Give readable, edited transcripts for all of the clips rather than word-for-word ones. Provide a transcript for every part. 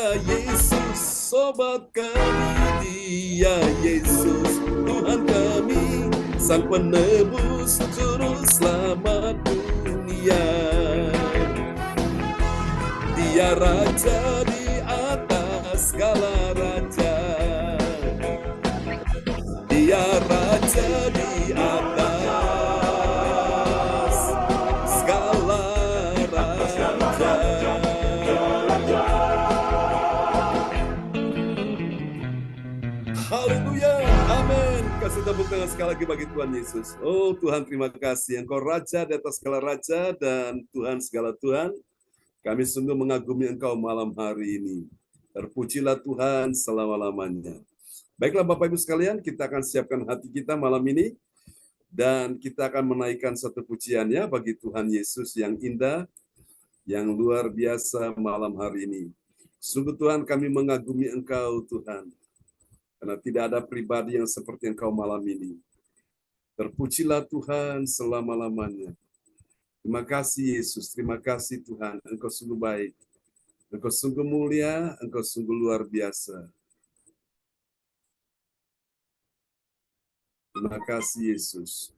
Dia Yesus, sobat kami. Dia Yesus, Tuhan kami, Sang Penebus, Juru Selamat dunia. Dia Raja di atas segala raja. Dia Raja di atas segala raja. Haleluya, amin. Kasih tepuk tangan sekali lagi bagi Tuhan Yesus. Oh Tuhan, terima kasih. Engkau Raja di atas segala raja dan Tuhan segala Tuhan. Kami sungguh mengagumi Engkau malam hari ini. Terpujilah Tuhan selama-lamanya. Baiklah Bapak Ibu sekalian, kita akan siapkan hati kita malam ini. Dan kita akan menaikkan satu pujiannya bagi Tuhan Yesus yang indah, yang luar biasa malam hari ini. Sungguh Tuhan, kami mengagumi Engkau Tuhan. Karena tidak ada pribadi yang seperti Engkau malam ini. Terpujilah Tuhan selama-lamanya. Terima kasih Yesus, terima kasih Tuhan. Engkau sungguh baik, Engkau sungguh mulia, Engkau sungguh luar biasa. Terima kasih Yesus.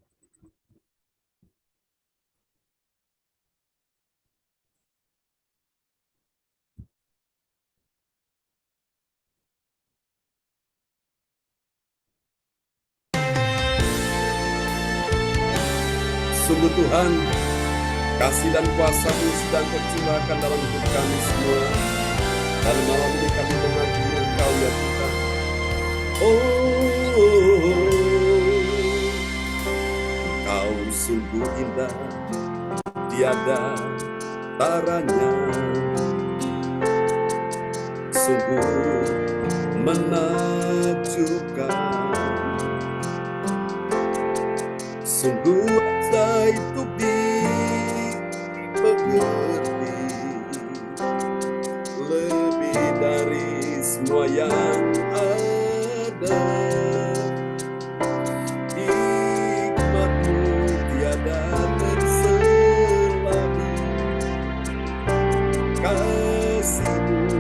Sungguh Tuhan, kasih dan kuasa-Mu sedang tercurahkan dalam hidup kami semua. Dan malam ini kami mengagumi Engkau ya Tuhan. Engkau sungguh indah, tiada taranya. Sungguh menakjubkan. Sungguh ajaib untuk dimengerti, lebih dari semua yang ada. Hikmat-Mu tiada terselami, kasih-Mu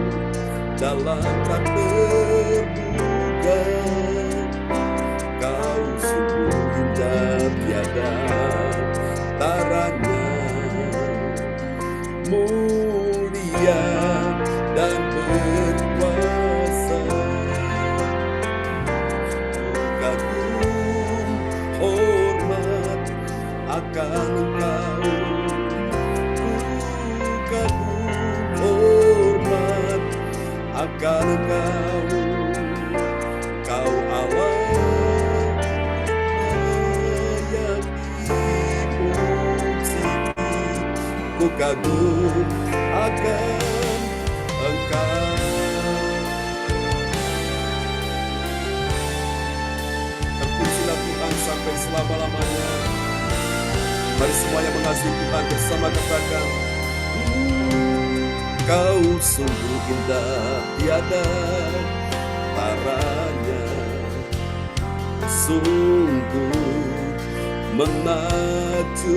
dalam tak terduga. Kau sungguh indah, tiada taranya, mulia dan berkuasa. Kagum hormat akan Engkau, kagum hormat akan Engkau. Kau Allah yang dipuji, ku kagum akan Engkau. Terpujilah Tuhan sampai selama-lamanya. Mari semuanya mengasihi Tuhan bersama, katakan, Kau sungguh indah, tiada taranya. Sungguh menakjubkan.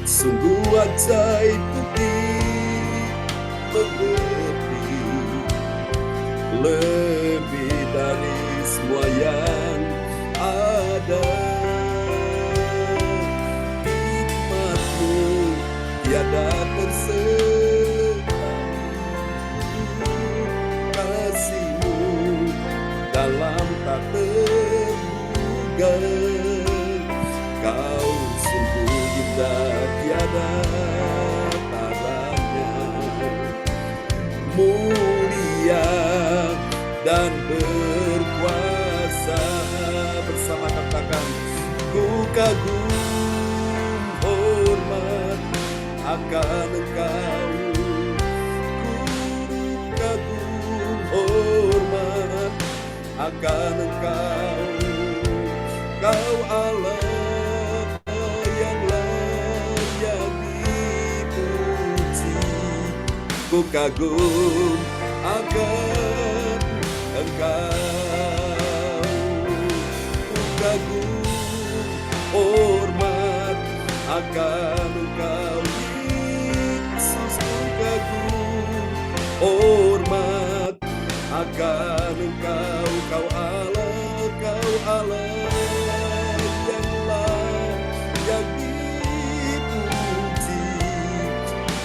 Sungguh ajaib untuk dimengerti, lebih dari semua yang ada. Hikmat-Mu tiada terselami, kasih-Mu dalam tak terduga. Kau sungguh indah, tiada taranya, mulia dan berkuasa. Bersama katakan, ku kagum hormat akan Engkau, ku kagum hormat akan Engkau. Kau Allah yang layak dipuji, ku kagum akan Engkau. Ku kagum hormat akan Engkau, Yesus, ku hormat akan Engkau, Kau Allah yang layak dipuji.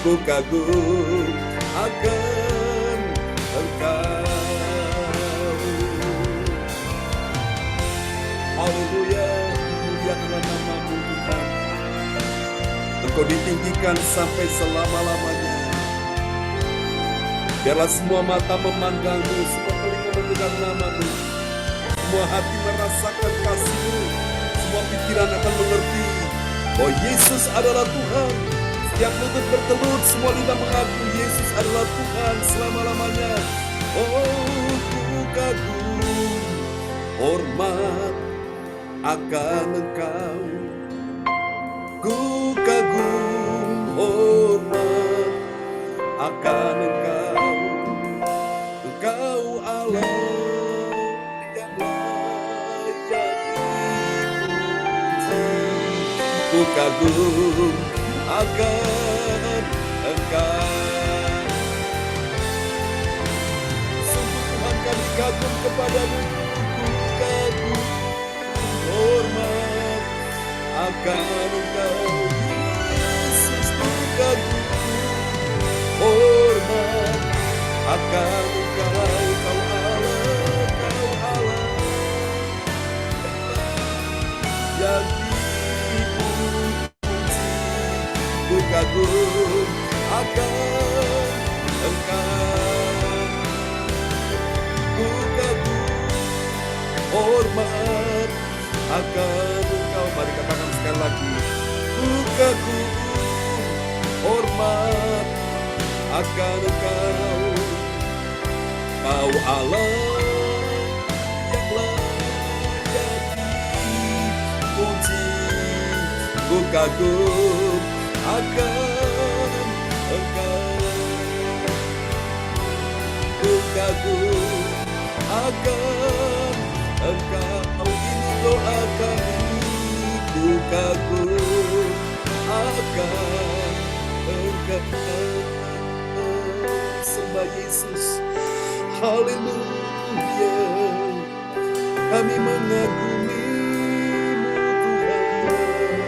Ku kagum akan Engkau. Haleluya, muliakanlah nama-Mu Tuhan. Engkau ditinggikan sampai selama-lamanya. Biarlah semua mata memandang-Mu, semua telinga mendengar nama-Mu, semua hati merasakan kasih-Mu, semua pikiran akan mengerti bahwa Yesus adalah Tuhan. Setiap lutut bertelut, semua lidah mengaku Yesus adalah Tuhan selama-lamanya. Oh, ku kagum, hormat akan Engkau. Ku kagum, hormat akan Engkau. Engkau Allah yang layak dipuji. Ku kagum akan Engkau. Sungguh Tuhan, kami kagum kepadamu. Ku kagum, hormat akan Engkau. Yesus, ku kagum, hormat akan Engkau. Kau Allah yang dipuji. Ku kagum akan Engkau. Ku kagum, hormat akan Engkau. Mari katakan sekali lagi. Ku kagum, hormat akan Engkau. Kau Allah yang layak dipuji. Ku kagum akan Engkau. Ku kagum akan Engkau. Ini doa kami. Ku kagum akan Engkau. Sembah Yesus. Haleluya. Kami mengagumi-Mu Tuhan.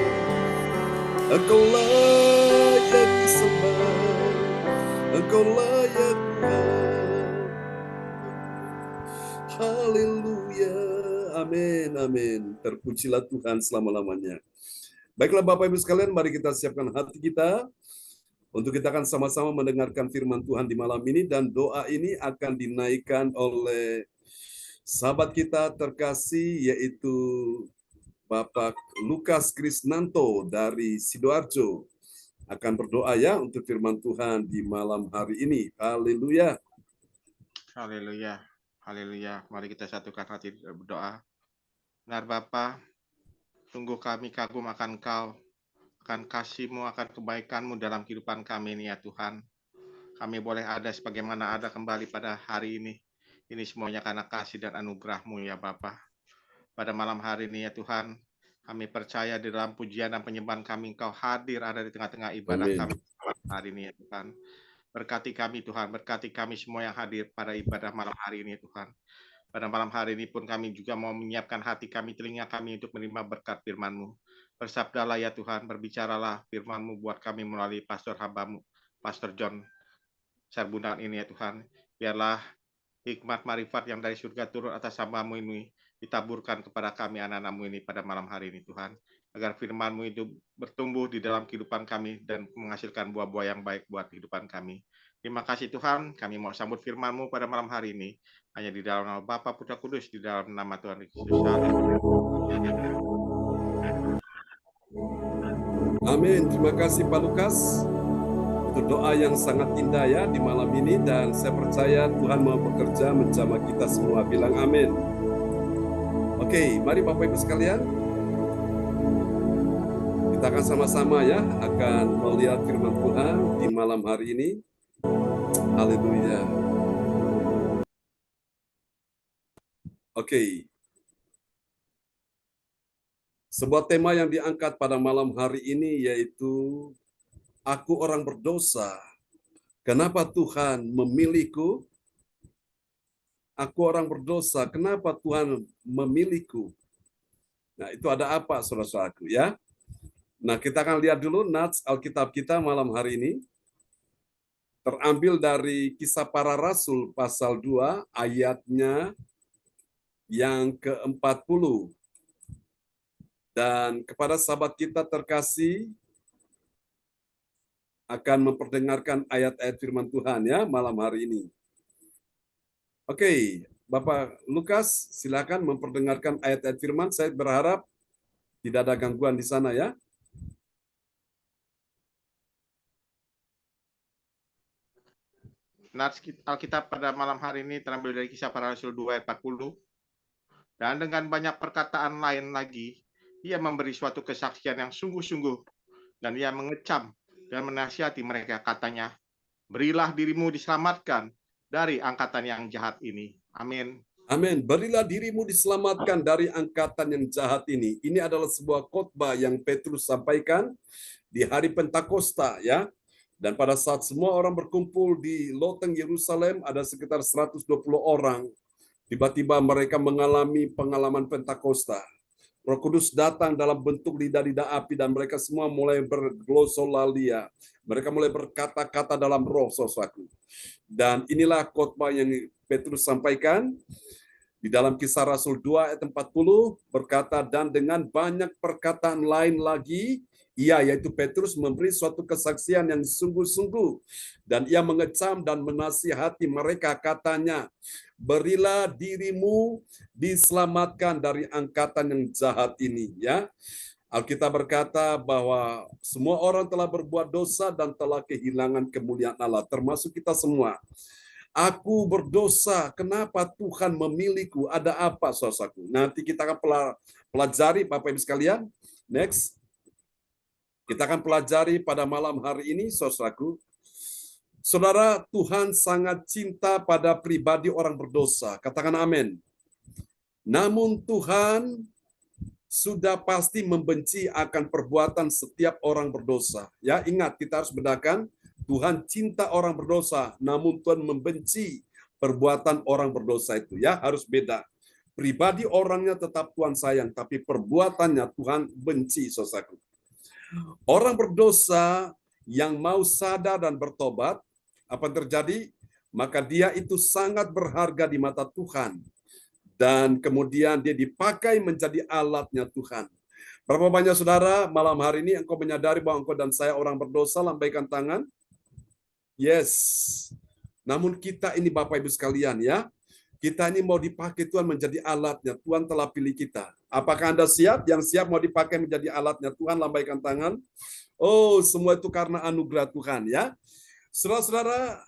Engkau layak disembah. Engkau layak Tuhan. Haleluya. Amin, amin. Terpujilah Tuhan selama-lamanya. Baiklah Bapak Ibu sekalian, mari kita siapkan hati kita untuk kita akan sama-sama mendengarkan firman Tuhan di malam ini, dan doa ini akan dinaikkan oleh sahabat kita terkasih, yaitu Bapak Lukas Krisnanto dari Sidoarjo. Akan berdoa ya untuk firman Tuhan di malam hari ini. Haleluya. Haleluya. Haleluya. Mari kita satukan hati berdoa. Benar Bapa, sungguh kami kagum akan Kau, akan kasih-Mu, akan kebaikan-Mu dalam kehidupan kami ini ya Tuhan. Kami boleh ada sebagaimana ada kembali pada hari ini. Ini semuanya karena kasih dan anugerah-Mu ya Bapa. Pada malam hari ini ya Tuhan, kami percaya di dalam pujian dan penyembahan kami Engkau hadir ada di tengah-tengah ibadah Amin. kami hari ini ya Tuhan. Berkati kami Tuhan, berkati kami semua yang hadir pada ibadah malam hari ini Tuhan. Pada malam hari ini pun kami juga mau menyiapkan hati kami, telinga kami untuk menerima berkat firman-Mu. Bersabdalah ya Tuhan, berbicaralah firman-Mu buat kami melalui pastor hamba-Mu, Pastor John Sarbunan ini ya Tuhan. Biarlah hikmat marifat yang dari surga turun atas hamba-Mu ini ditaburkan kepada kami anak-anak-Mu ini pada malam hari ini Tuhan. Agar firman-Mu itu bertumbuh di dalam kehidupan kami dan menghasilkan buah-buah yang baik buat kehidupan kami. Terima kasih Tuhan, kami mau sambut firman-Mu pada malam hari ini. Hanya di dalam nama Bapa, Putra, Kudus, di dalam nama Tuhan Yesus. Amin. Terima kasih Pak Lukas untuk doa yang sangat indah ya di malam ini, dan saya percaya Tuhan mau bekerja menjamah kita semua. Bilang amin. Oke, mari Bapak Ibu sekalian, kita akan sama-sama ya akan melihat firman Tuhan di malam hari ini. Haleluya. Oke. Sebuah tema yang diangkat pada malam hari ini yaitu aku orang berdosa, Kenapa Tuhan memilihku? Aku orang berdosa, kenapa Tuhan memilihku? Nah, itu ada apa, saudara-saudaraku, ya? Nah, kita akan lihat dulu nats Alkitab kita malam hari ini. Terambil dari Kisah Para Rasul pasal 2 ayatnya yang ke-40. Dan kepada sahabat kita terkasih akan memperdengarkan ayat-ayat firman Tuhan ya malam hari ini. Oke, Bapak Lukas silakan memperdengarkan ayat-ayat firman. Saya berharap tidak ada gangguan di sana ya. Nats Alkitab pada malam hari ini terambil dari Kisah Para Rasul 2 ayat 40. Dan dengan banyak perkataan lain lagi, ia memberi suatu kesaksian yang sungguh-sungguh, dan ia mengecam dan menasihati mereka, katanya, berilah dirimu diselamatkan dari angkatan yang jahat ini. Amin. Amin. Berilah dirimu diselamatkan dari angkatan yang jahat ini. Ini adalah sebuah khotbah yang Petrus sampaikan di hari Pentakosta ya. Dan pada saat semua orang berkumpul di loteng Yerusalem, ada sekitar 120 orang. Tiba-tiba mereka mengalami pengalaman Pentakosta. Roh Kudus datang dalam bentuk lidah-lidah api dan mereka semua mulai berglosolalia. Mereka mulai berkata-kata dalam roh, saudaraku. Dan inilah khotbah yang Petrus sampaikan di dalam Kisah Rasul 2 ayat 40 berkata, dan dengan banyak perkataan lain lagi, ia yaitu Petrus memberi suatu kesaksian yang sungguh-sungguh dan ia mengecam dan menasihati mereka, katanya, berilah dirimu diselamatkan dari angkatan yang jahat ini ya. Alkitab berkata bahwa semua orang telah berbuat dosa dan telah kehilangan kemuliaan Allah, termasuk kita semua. Aku berdosa, kenapa Tuhan memilihku? Ada apa, saudaraku? Nanti kita akan pelajari, Bapak Ibu sekalian. Next. Kita akan pelajari pada malam hari ini, saudaraku. Saudara, Tuhan sangat cinta pada pribadi orang berdosa. Katakan amin. Namun Tuhan sudah pasti membenci akan perbuatan setiap orang berdosa. Ya, ingat, kita harus bedakan. Tuhan cinta orang berdosa, namun Tuhan membenci perbuatan orang berdosa itu. Ya, harus beda. Pribadi orangnya tetap Tuhan sayang, tapi perbuatannya Tuhan benci, saudaraku. Orang berdosa yang mau sadar dan bertobat, apa yang terjadi? Maka dia itu sangat berharga di mata Tuhan. Dan kemudian dia dipakai menjadi alatnya Tuhan. Berapa banyak saudara malam hari ini engkau menyadari bahwa engkau dan saya orang berdosa? Lambaikan tangan. Yes. Namun kita ini Bapak Ibu sekalian ya, kita ini mau dipakai Tuhan menjadi alatnya. Tuhan telah pilih kita. Apakah Anda siap? Yang siap mau dipakai menjadi alatnya Tuhan, lambaikan tangan. Oh, semua itu karena anugerah Tuhan ya. Saudara-saudara,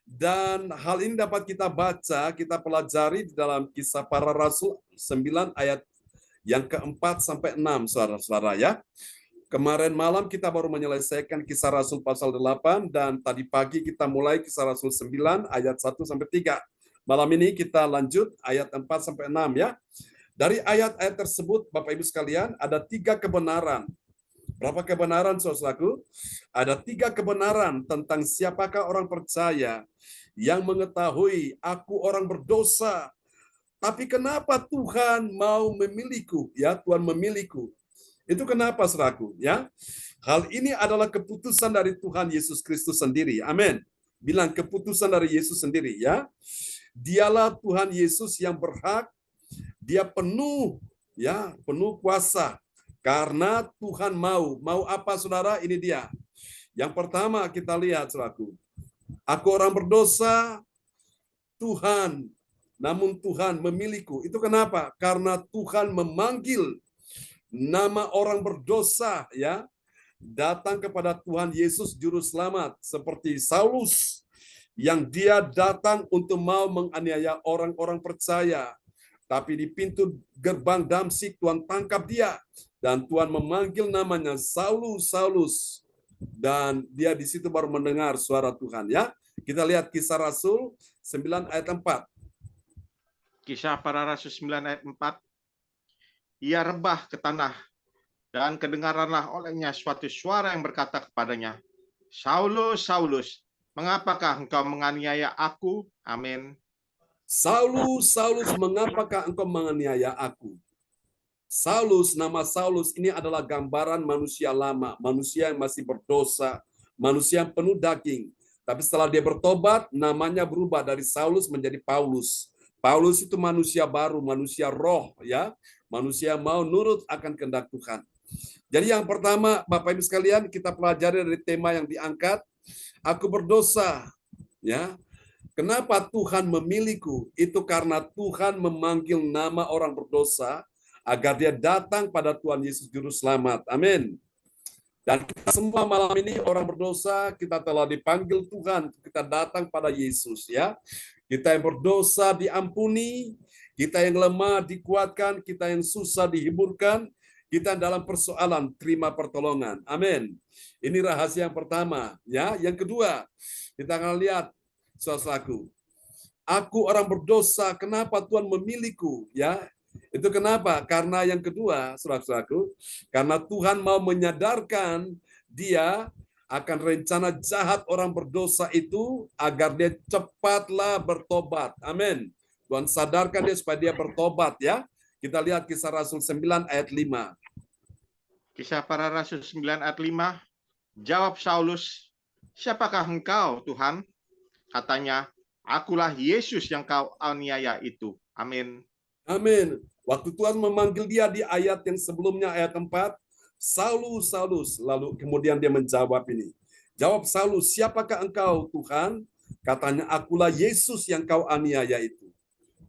dan hal ini dapat kita baca, kita pelajari di dalam Kisah Para Rasul 9 ayat yang ke-4 sampai 6, saudara-saudara ya. Kemarin malam kita baru menyelesaikan Kisah Rasul pasal 8 dan tadi pagi kita mulai Kisah Rasul 9 ayat 1 sampai 3. Malam ini kita lanjut ayat 4 sampai 6 ya. Dari ayat-ayat tersebut Bapak Ibu sekalian ada 3 kebenaran. Berapa kebenaran, saudaraku? Ada 3 kebenaran tentang siapakah orang percaya yang mengetahui aku orang berdosa. Tapi kenapa Tuhan mau memilihku? Ya, Tuhan memilihku. Itu kenapa, saudaraku? Ya, hal ini adalah keputusan dari Tuhan Yesus Kristus sendiri. Amin. Bilang keputusan dari Yesus sendiri. Ya, dialah Tuhan Yesus yang berhak. Dia penuh, ya, penuh kuasa. Karena Tuhan mau apa saudara? Ini dia. Yang pertama kita lihat saudaraku. Aku orang berdosa, Tuhan. Namun Tuhan memilihku. Itu kenapa? Karena Tuhan memanggil nama orang berdosa ya. Datang kepada Tuhan Yesus juru selamat. Seperti Saulus yang dia datang untuk mau menganiaya orang-orang percaya. Tapi di pintu gerbang Damsyik Tuhan tangkap dia. Dan Tuhan memanggil namanya Saulus, Saulus. Dan dia di situ baru mendengar suara Tuhan ya. Kita lihat Kisah Rasul 9 ayat 4. Kisah Para Rasul 9 ayat 4. Ia rebah ke tanah dan kedengaranlah olehnya suatu suara yang berkata kepadanya, Saulus, Saulus, Mengapakah engkau menganiaya aku? Amin. Saulus, Saulus, mengapakah engkau menganiaya aku? Saulus, nama Saulus ini adalah gambaran manusia lama, manusia yang masih berdosa, manusia yang penuh daging. Tapi setelah dia bertobat, namanya berubah dari Saulus menjadi Paulus. Paulus itu manusia baru, manusia roh, ya, manusia yang mau nurut akan kehendak Tuhan. Jadi yang pertama, Bapak Ibu sekalian, kita pelajari dari tema yang diangkat, aku berdosa, ya. Kenapa Tuhan memilihku? Itu karena Tuhan memanggil nama orang berdosa agar dia datang pada Tuhan Yesus Juru Selamat. Amin. Dan kita semua malam ini orang berdosa, kita telah dipanggil Tuhan, kita datang pada Yesus, ya. Kita yang berdosa diampuni, kita yang lemah dikuatkan, kita yang susah dihiburkan, kita dalam persoalan terima pertolongan. Amin. Ini rahasia yang pertama, ya. Yang kedua, kita akan lihat saudaraku. Aku orang berdosa, kenapa Tuhan memilihku? Ya, itu kenapa? Karena yang kedua, saudaraku, karena Tuhan mau menyadarkan dia akan rencana jahat orang berdosa itu agar dia cepatlah bertobat. Amin. Tuhan sadarkan dia supaya dia bertobat, ya. Kita lihat Kisah Rasul 9 ayat 5. Kisah Para Rasul 9 ayat 5. Jawab Saulus, siapakah engkau, Tuhan? Katanya, akulah Yesus yang kau aniaya itu. Amin. Amin. Waktu Tuhan memanggil dia di ayat yang sebelumnya, ayat 4, Saulus, Saulus. Lalu kemudian dia menjawab ini. Jawab Saulus, siapakah engkau, Tuhan? Katanya, akulah Yesus yang kau aniaya itu.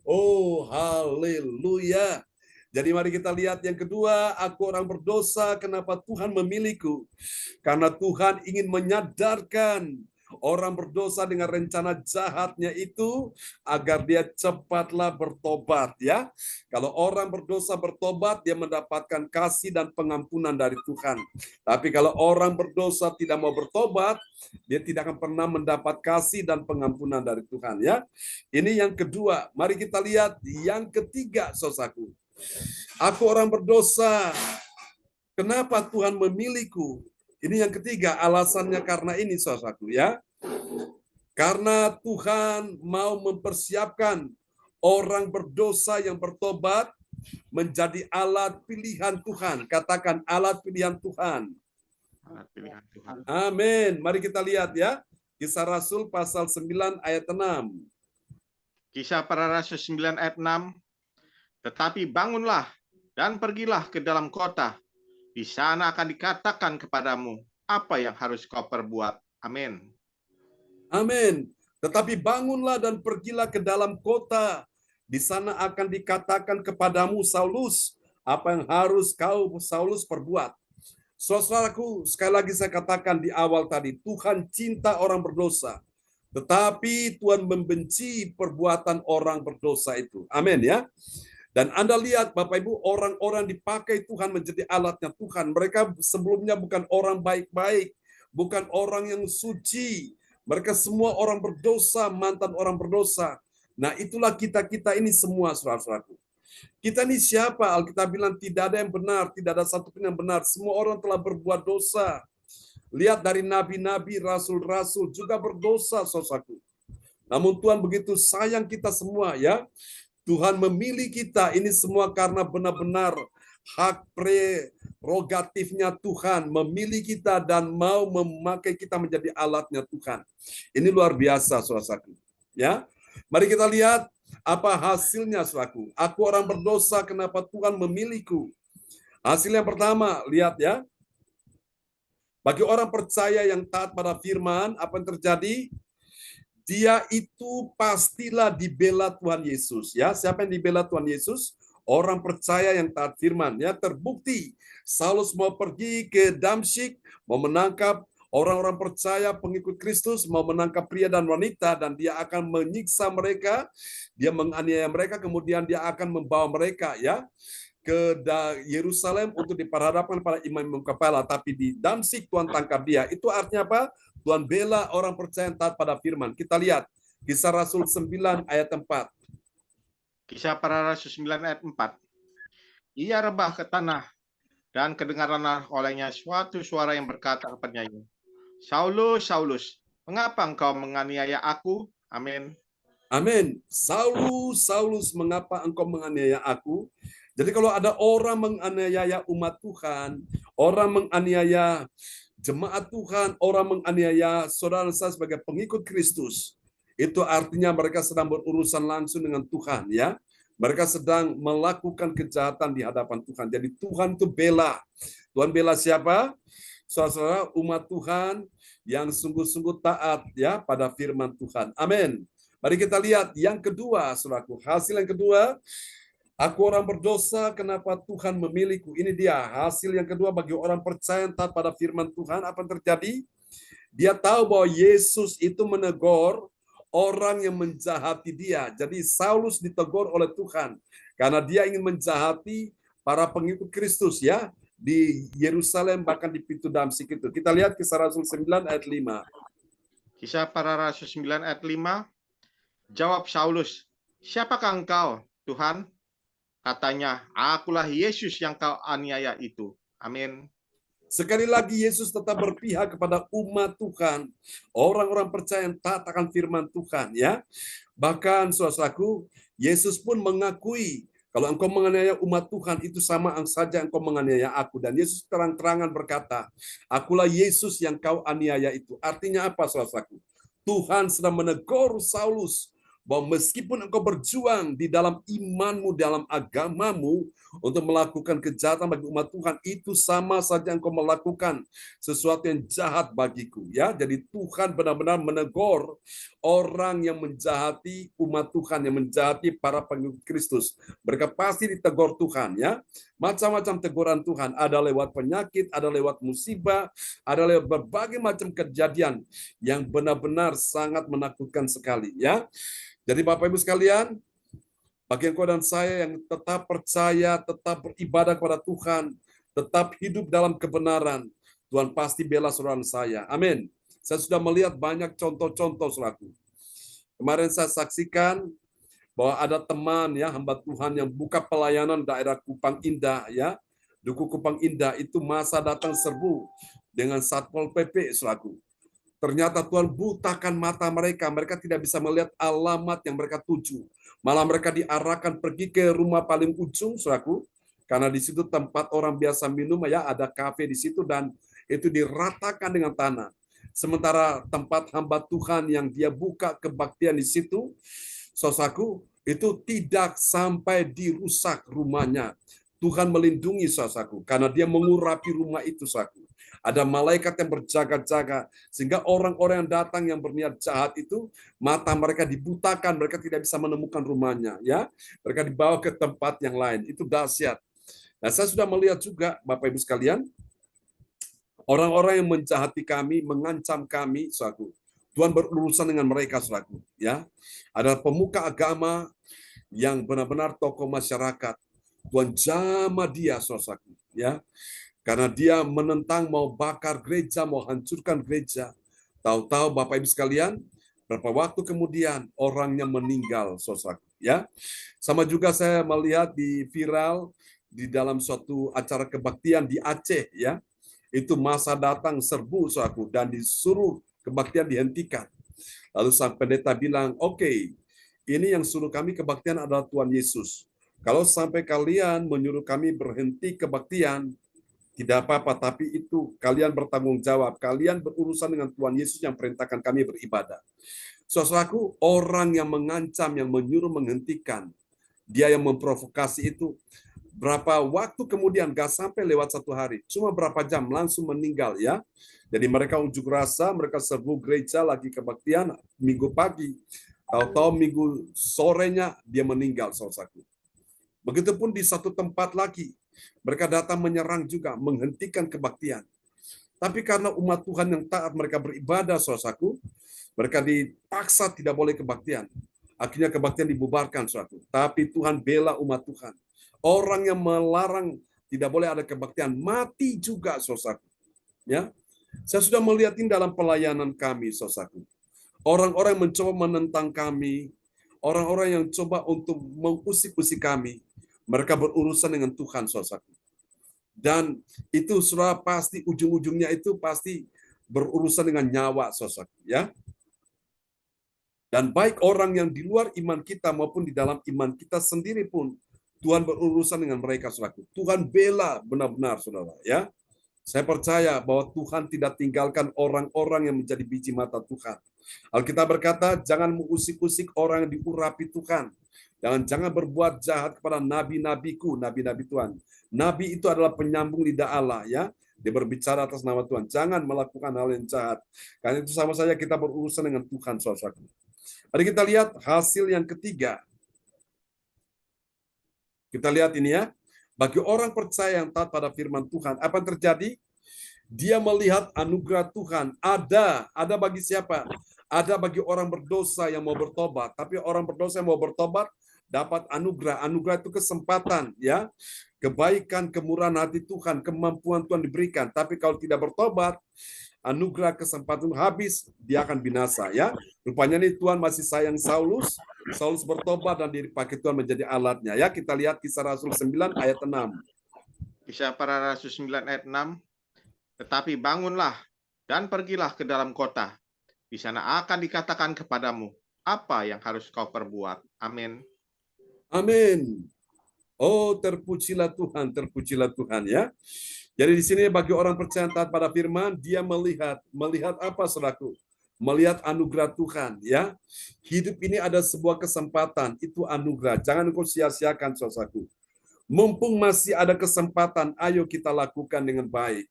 Oh, haleluya. Jadi mari kita lihat yang kedua, aku orang berdosa, kenapa Tuhan memilihku? Karena Tuhan ingin menyadarkan orang berdosa dengan rencana jahatnya itu agar dia cepatlah bertobat, ya. Kalau orang berdosa bertobat, dia mendapatkan kasih dan pengampunan dari Tuhan. Tapi kalau orang berdosa tidak mau bertobat, dia tidak akan pernah mendapat kasih dan pengampunan dari Tuhan, ya. Ini yang kedua. Mari kita lihat yang ketiga, saudaraku. Aku orang berdosa. Kenapa Tuhan memilihku? Ini yang ketiga, alasannya karena ini, saudaraku, ya. Karena Tuhan mau mempersiapkan orang berdosa yang bertobat menjadi alat pilihan Tuhan. Katakan alat pilihan Tuhan. Alat pilihan Tuhan. Amin. Mari kita lihat, ya. Kisah Rasul pasal 9 ayat 6. Kisah Para Rasul 9 ayat 6. Tetapi bangunlah dan pergilah ke dalam kota. Di sana akan dikatakan kepadamu apa yang harus kau perbuat. Amin. Amin. Tetapi bangunlah dan pergilah ke dalam kota. Di sana akan dikatakan kepadamu, Saulus, apa yang harus kau, Saulus, perbuat. Saudaraku, sekali lagi saya katakan di awal tadi, Tuhan cinta orang berdosa. Tetapi Tuhan membenci perbuatan orang berdosa itu. Amin, ya. Dan Anda lihat Bapak Ibu, orang-orang dipakai Tuhan menjadi alatnya Tuhan. Mereka sebelumnya bukan orang baik-baik, bukan orang yang suci. Mereka semua orang berdosa, mantan orang berdosa. Nah, itulah kita-kita ini semua, saudara-saudaraku. Kita ini siapa? Alkitab bilang tidak ada yang benar, tidak ada satupun yang benar. Semua orang telah berbuat dosa. Lihat dari nabi-nabi, rasul-rasul juga berdosa, saudaraku. Namun Tuhan begitu sayang kita semua, ya. Tuhan memilih kita ini semua karena benar-benar hak prerogatifnya Tuhan memilih kita dan mau memakai kita menjadi alatnya Tuhan. Ini luar biasa, saudaraku. Ya, mari kita lihat apa hasilnya, saudaraku. Aku orang berdosa, kenapa Tuhan memilihku? Hasil yang pertama, lihat ya. Bagi orang percaya yang taat pada firman, apa yang terjadi? Dia itu pastilah dibela Tuhan Yesus. Ya, siapa yang dibela Tuhan Yesus? Orang percaya yang taat firman. Ya, terbukti Saulus mau pergi ke Damsyik, mau menangkap orang-orang percaya pengikut Kristus, mau menangkap pria dan wanita, dan dia akan menyiksa mereka, dia menganiaya mereka, kemudian dia akan membawa mereka, ya, ke Yerusalem untuk diperhadapkan pada imam-imam kepala. Tapi di Damsyik Tuhan tangkap dia. Itu artinya apa? Tuhan bela orang percaya yang taat pada firman. Kita lihat Kisah Rasul 9 ayat 4. Kisah Para Rasul 9 ayat 4. Ia rebah ke tanah dan kedengaranlah olehnya suatu suara yang berkata kepadanya, Saulus, Saulus, Mengapa engkau menganiaya aku? Amin. Amin. Saulus, Saulus, mengapa engkau menganiaya aku? Jadi kalau ada orang menganiaya umat Tuhan, orang menganiaya jemaat Tuhan, orang menganiaya saudara saya sebagai pengikut Kristus, itu artinya mereka sedang berurusan langsung dengan Tuhan, ya. Mereka sedang melakukan kejahatan di hadapan Tuhan. Jadi Tuhan itu bela. Tuhan bela siapa? Saudara-saudara, umat Tuhan yang sungguh-sungguh taat, ya, pada firman Tuhan. Amin. Mari kita lihat yang kedua, saudaraku. Hasil yang kedua, aku orang berdosa, kenapa Tuhan memilihku? Ini dia hasil yang kedua bagi orang percaya taat pada firman Tuhan. Apa yang terjadi? Dia tahu bahwa Yesus itu menegur orang yang menjahati dia. Jadi Saulus ditegur oleh Tuhan karena dia ingin menjahati para pengikut Kristus, ya, di Yerusalem, bahkan di pintu Damsik itu. Kita lihat Kisah Rasul 9 ayat 5. Kisah Para Rasul 9 ayat 5. Jawab Saulus, siapakah engkau, Tuhan? Katanya, akulah Yesus yang kau aniaya itu. Amin. Sekali lagi Yesus tetap berpihak kepada umat Tuhan, orang-orang percaya yang taat akan firman Tuhan, ya. Bahkan saudaraku, Yesus pun mengakui kalau engkau menganiaya umat Tuhan itu sama saja engkau menganiaya aku. Dan Yesus terang-terangan berkata, akulah Yesus yang kau aniaya itu. Artinya apa saudaraku? Tuhan sedang menegur Saulus bahwa meskipun engkau berjuang di dalam imanmu, dalam agamamu, untuk melakukan kejahatan bagi umat Tuhan, itu sama saja engkau melakukan sesuatu yang jahat bagiku. Ya, jadi Tuhan benar-benar menegur orang yang menjahati umat Tuhan, yang menjahati para pengikut Kristus. Mereka pasti ditegur Tuhan, ya. Macam-macam teguran Tuhan, ada lewat penyakit, ada lewat musibah, ada lewat berbagai macam kejadian yang benar-benar sangat menakutkan sekali, ya. Jadi Bapak Ibu sekalian, bagi engkau dan saya yang tetap percaya, tetap beribadah kepada Tuhan, tetap hidup dalam kebenaran, Tuhan pasti bela saudara saya. Amin. Saya sudah melihat banyak contoh-contoh, saudaraku. Kemarin saya saksikan bahwa ada teman, ya, hamba Tuhan yang buka pelayanan daerah Kupang Indah, ya. Duku Kupang Indah itu masa datang serbu dengan Satpol PP, saudaraku. Ternyata Tuhan butakan mata mereka. Mereka tidak bisa melihat alamat yang mereka tuju. Malah mereka diarahkan pergi ke rumah paling ujung, saudaraku. Karena di situ tempat orang biasa minum, ya, ada kafe di situ dan itu diratakan dengan tanah. Sementara tempat hamba Tuhan yang dia buka kebaktian di situ, saudaraku, itu tidak sampai dirusak rumahnya. Tuhan melindungi saudaraku karena dia mengurapi rumah itu, saudaraku. Ada malaikat yang berjaga-jaga sehingga orang-orang yang datang yang berniat jahat itu mata mereka dibutakan, mereka tidak bisa menemukan rumahnya, ya. Mereka dibawa ke tempat yang lain. Itu dahsyat. Nah, saya sudah melihat juga Bapak Ibu sekalian, orang-orang yang menjahati kami, mengancam kami, saudaraku. Tuhan berurusan dengan mereka, saudaraku, ya. Ada pemuka agama yang benar-benar tokoh masyarakat. Tuhan jamah dia, saudaraku, ya. Karena dia menentang mau bakar gereja, mau hancurkan gereja. Tahu-tahu Bapak Ibu sekalian, berapa waktu kemudian orangnya meninggal, saudaraku, ya. Sama juga saya melihat di viral di dalam suatu acara kebaktian di Aceh, ya. Itu masa datang serbu, saudaraku, dan disuruh kebaktian dihentikan. Lalu sang pendeta bilang, oke, ini yang suruh kami kebaktian adalah Tuhan Yesus. Kalau sampai kalian menyuruh kami berhenti kebaktian, tidak apa-apa, tapi itu kalian bertanggung jawab. Kalian berurusan dengan Tuhan Yesus yang perintahkan kami beribadah. Saudaraku, orang yang mengancam, yang menyuruh menghentikan, dia yang memprovokasi itu, berapa waktu kemudian, gak sampai lewat 1 hari, cuma berapa jam, langsung meninggal, ya. Jadi mereka unjuk rasa, mereka serbu gereja lagi kebaktian, minggu pagi, tahu-tahu minggu sorenya dia meninggal, saudaraku. Begitupun di satu tempat lagi, mereka datang menyerang juga, menghentikan kebaktian. Tapi karena umat Tuhan yang taat, mereka beribadah, saudaraku, mereka dipaksa tidak boleh kebaktian. Akhirnya kebaktian dibubarkan, saudaraku. Tapi Tuhan bela umat Tuhan. Orang yang melarang tidak boleh ada kebaktian, mati juga, saudaraku. Ya, saya sudah melihat ini dalam pelayanan kami, saudaraku. Orang-orang yang mencoba menentang kami, orang-orang yang coba untuk mengusik-usik kami, mereka berurusan dengan Tuhan, saudaraku. Dan itu saudara pasti ujung-ujungnya itu pasti berurusan dengan nyawa, saudara, ya. Dan baik orang yang di luar iman kita maupun di dalam iman kita sendiri pun, Tuhan berurusan dengan mereka, saudara. Tuhan bela benar-benar, saudara, ya. Saya percaya bahwa Tuhan tidak tinggalkan orang-orang yang menjadi biji mata Tuhan. Alkitab berkata, jangan mengusik-usik orang yang diurapi Tuhan. Jangan berbuat jahat kepada nabi-nabiku, nabi-nabi Tuhan. Nabi itu adalah penyambung lidah Allah, ya. Dia berbicara atas nama Tuhan. Jangan melakukan hal yang jahat. Karena itu sama saja kita berurusan dengan Tuhan, saudara. Mari kita lihat hasil yang ketiga. Kita lihat ini ya. Bagi orang percaya yang taat pada firman Tuhan, apa yang terjadi? Dia melihat anugerah Tuhan. Ada bagi siapa? Ada bagi orang berdosa yang mau bertobat. Tapi orang berdosa yang mau bertobat dapat anugerah. Anugerah itu kesempatan, ya. Kebaikan, kemurahan hati Tuhan, kemampuan Tuhan diberikan. Tapi kalau tidak bertobat, anugerah kesempatan habis, dia akan binasa, ya. Rupanya nih Tuhan masih sayang Saulus. Saulus bertobat dan dipakai Tuhan menjadi alatnya, ya. Kita lihat Kisah Rasul 9 ayat 6. Kisah Para Rasul 9 ayat 6. Tetapi bangunlah dan pergilah ke dalam kota. Di sana akan dikatakan kepadamu apa yang harus kau perbuat. Amin. Amin. Oh, terpujilah Tuhan, ya. Jadi di sini bagi orang percaya taat pada firman, dia melihat apa, saudaraku? Melihat anugerah Tuhan, ya. Hidup ini ada sebuah kesempatan, itu anugerah. Jangan kau sia-siakan, saudaraku. Mumpung masih ada kesempatan, ayo kita lakukan dengan baik.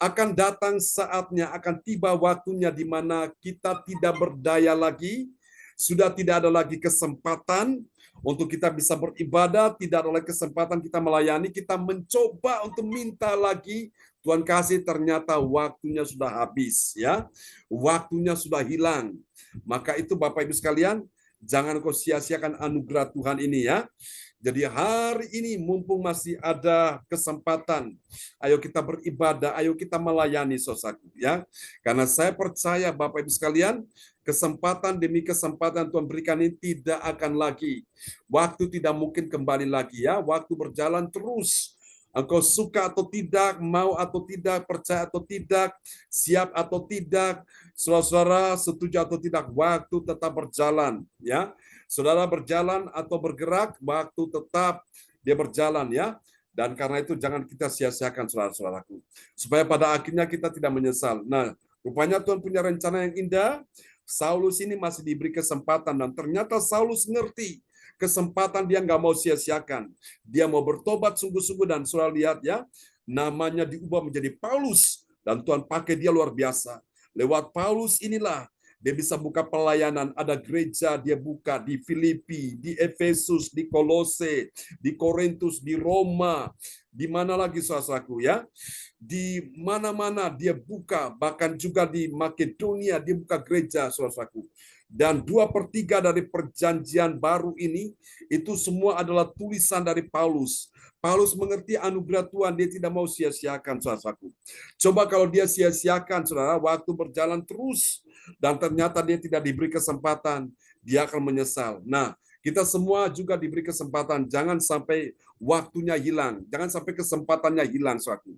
Akan datang saatnya, akan tiba waktunya di mana kita tidak berdaya lagi, sudah tidak ada lagi kesempatan untuk kita bisa beribadah, tidak ada lagi kesempatan kita melayani, kita mencoba untuk minta lagi, Tuhan kasih, ternyata waktunya sudah habis, ya. Waktunya sudah hilang. Maka itu Bapak Ibu sekalian, jangan kau sia-siakan anugerah Tuhan ini, ya. Jadi hari ini mumpung masih ada kesempatan, ayo kita beribadah, ayo kita melayani, saudaraku, ya. Karena saya percaya Bapak Ibu sekalian, kesempatan demi kesempatan Tuhan berikan ini tidak akan lagi. Waktu tidak mungkin kembali lagi, ya. Waktu berjalan terus. Engkau suka atau tidak, mau atau tidak, percaya atau tidak, siap atau tidak, saudara-saudara setuju atau tidak, waktu tetap berjalan, ya. Saudara berjalan atau bergerak, waktu tetap dia berjalan, ya. Dan karena itu jangan kita sia-siakan, saudara-saudaraku. Supaya pada akhirnya kita tidak menyesal. Nah, rupanya Tuhan punya rencana yang indah. Saulus ini masih diberi kesempatan, dan ternyata Saulus ngerti kesempatan, dia nggak mau sia-siakan. Dia mau bertobat sungguh-sungguh, dan saudara lihat, ya, namanya diubah menjadi Paulus, dan Tuhan pakai dia luar biasa. Lewat Paulus inilah dia bisa buka pelayanan, ada gereja dia buka di Filipi, di Efesus, di Kolose, di Korintus, di Roma, di mana lagi saudaraku, ya. Di mana-mana dia buka, bahkan juga di Makedonia dia buka gereja, saudaraku. Dan 2/3 dari perjanjian baru ini, itu semua adalah tulisan dari Paulus. Paulus mengerti anugerah Tuhan, dia tidak mau sia-siakan, saudaraku. Coba kalau dia sia-siakan, saudara, waktu berjalan terus, dan ternyata dia tidak diberi kesempatan, dia akan menyesal. Nah, kita semua juga diberi kesempatan, jangan sampai waktunya hilang, jangan sampai kesempatannya hilang, saudaraku.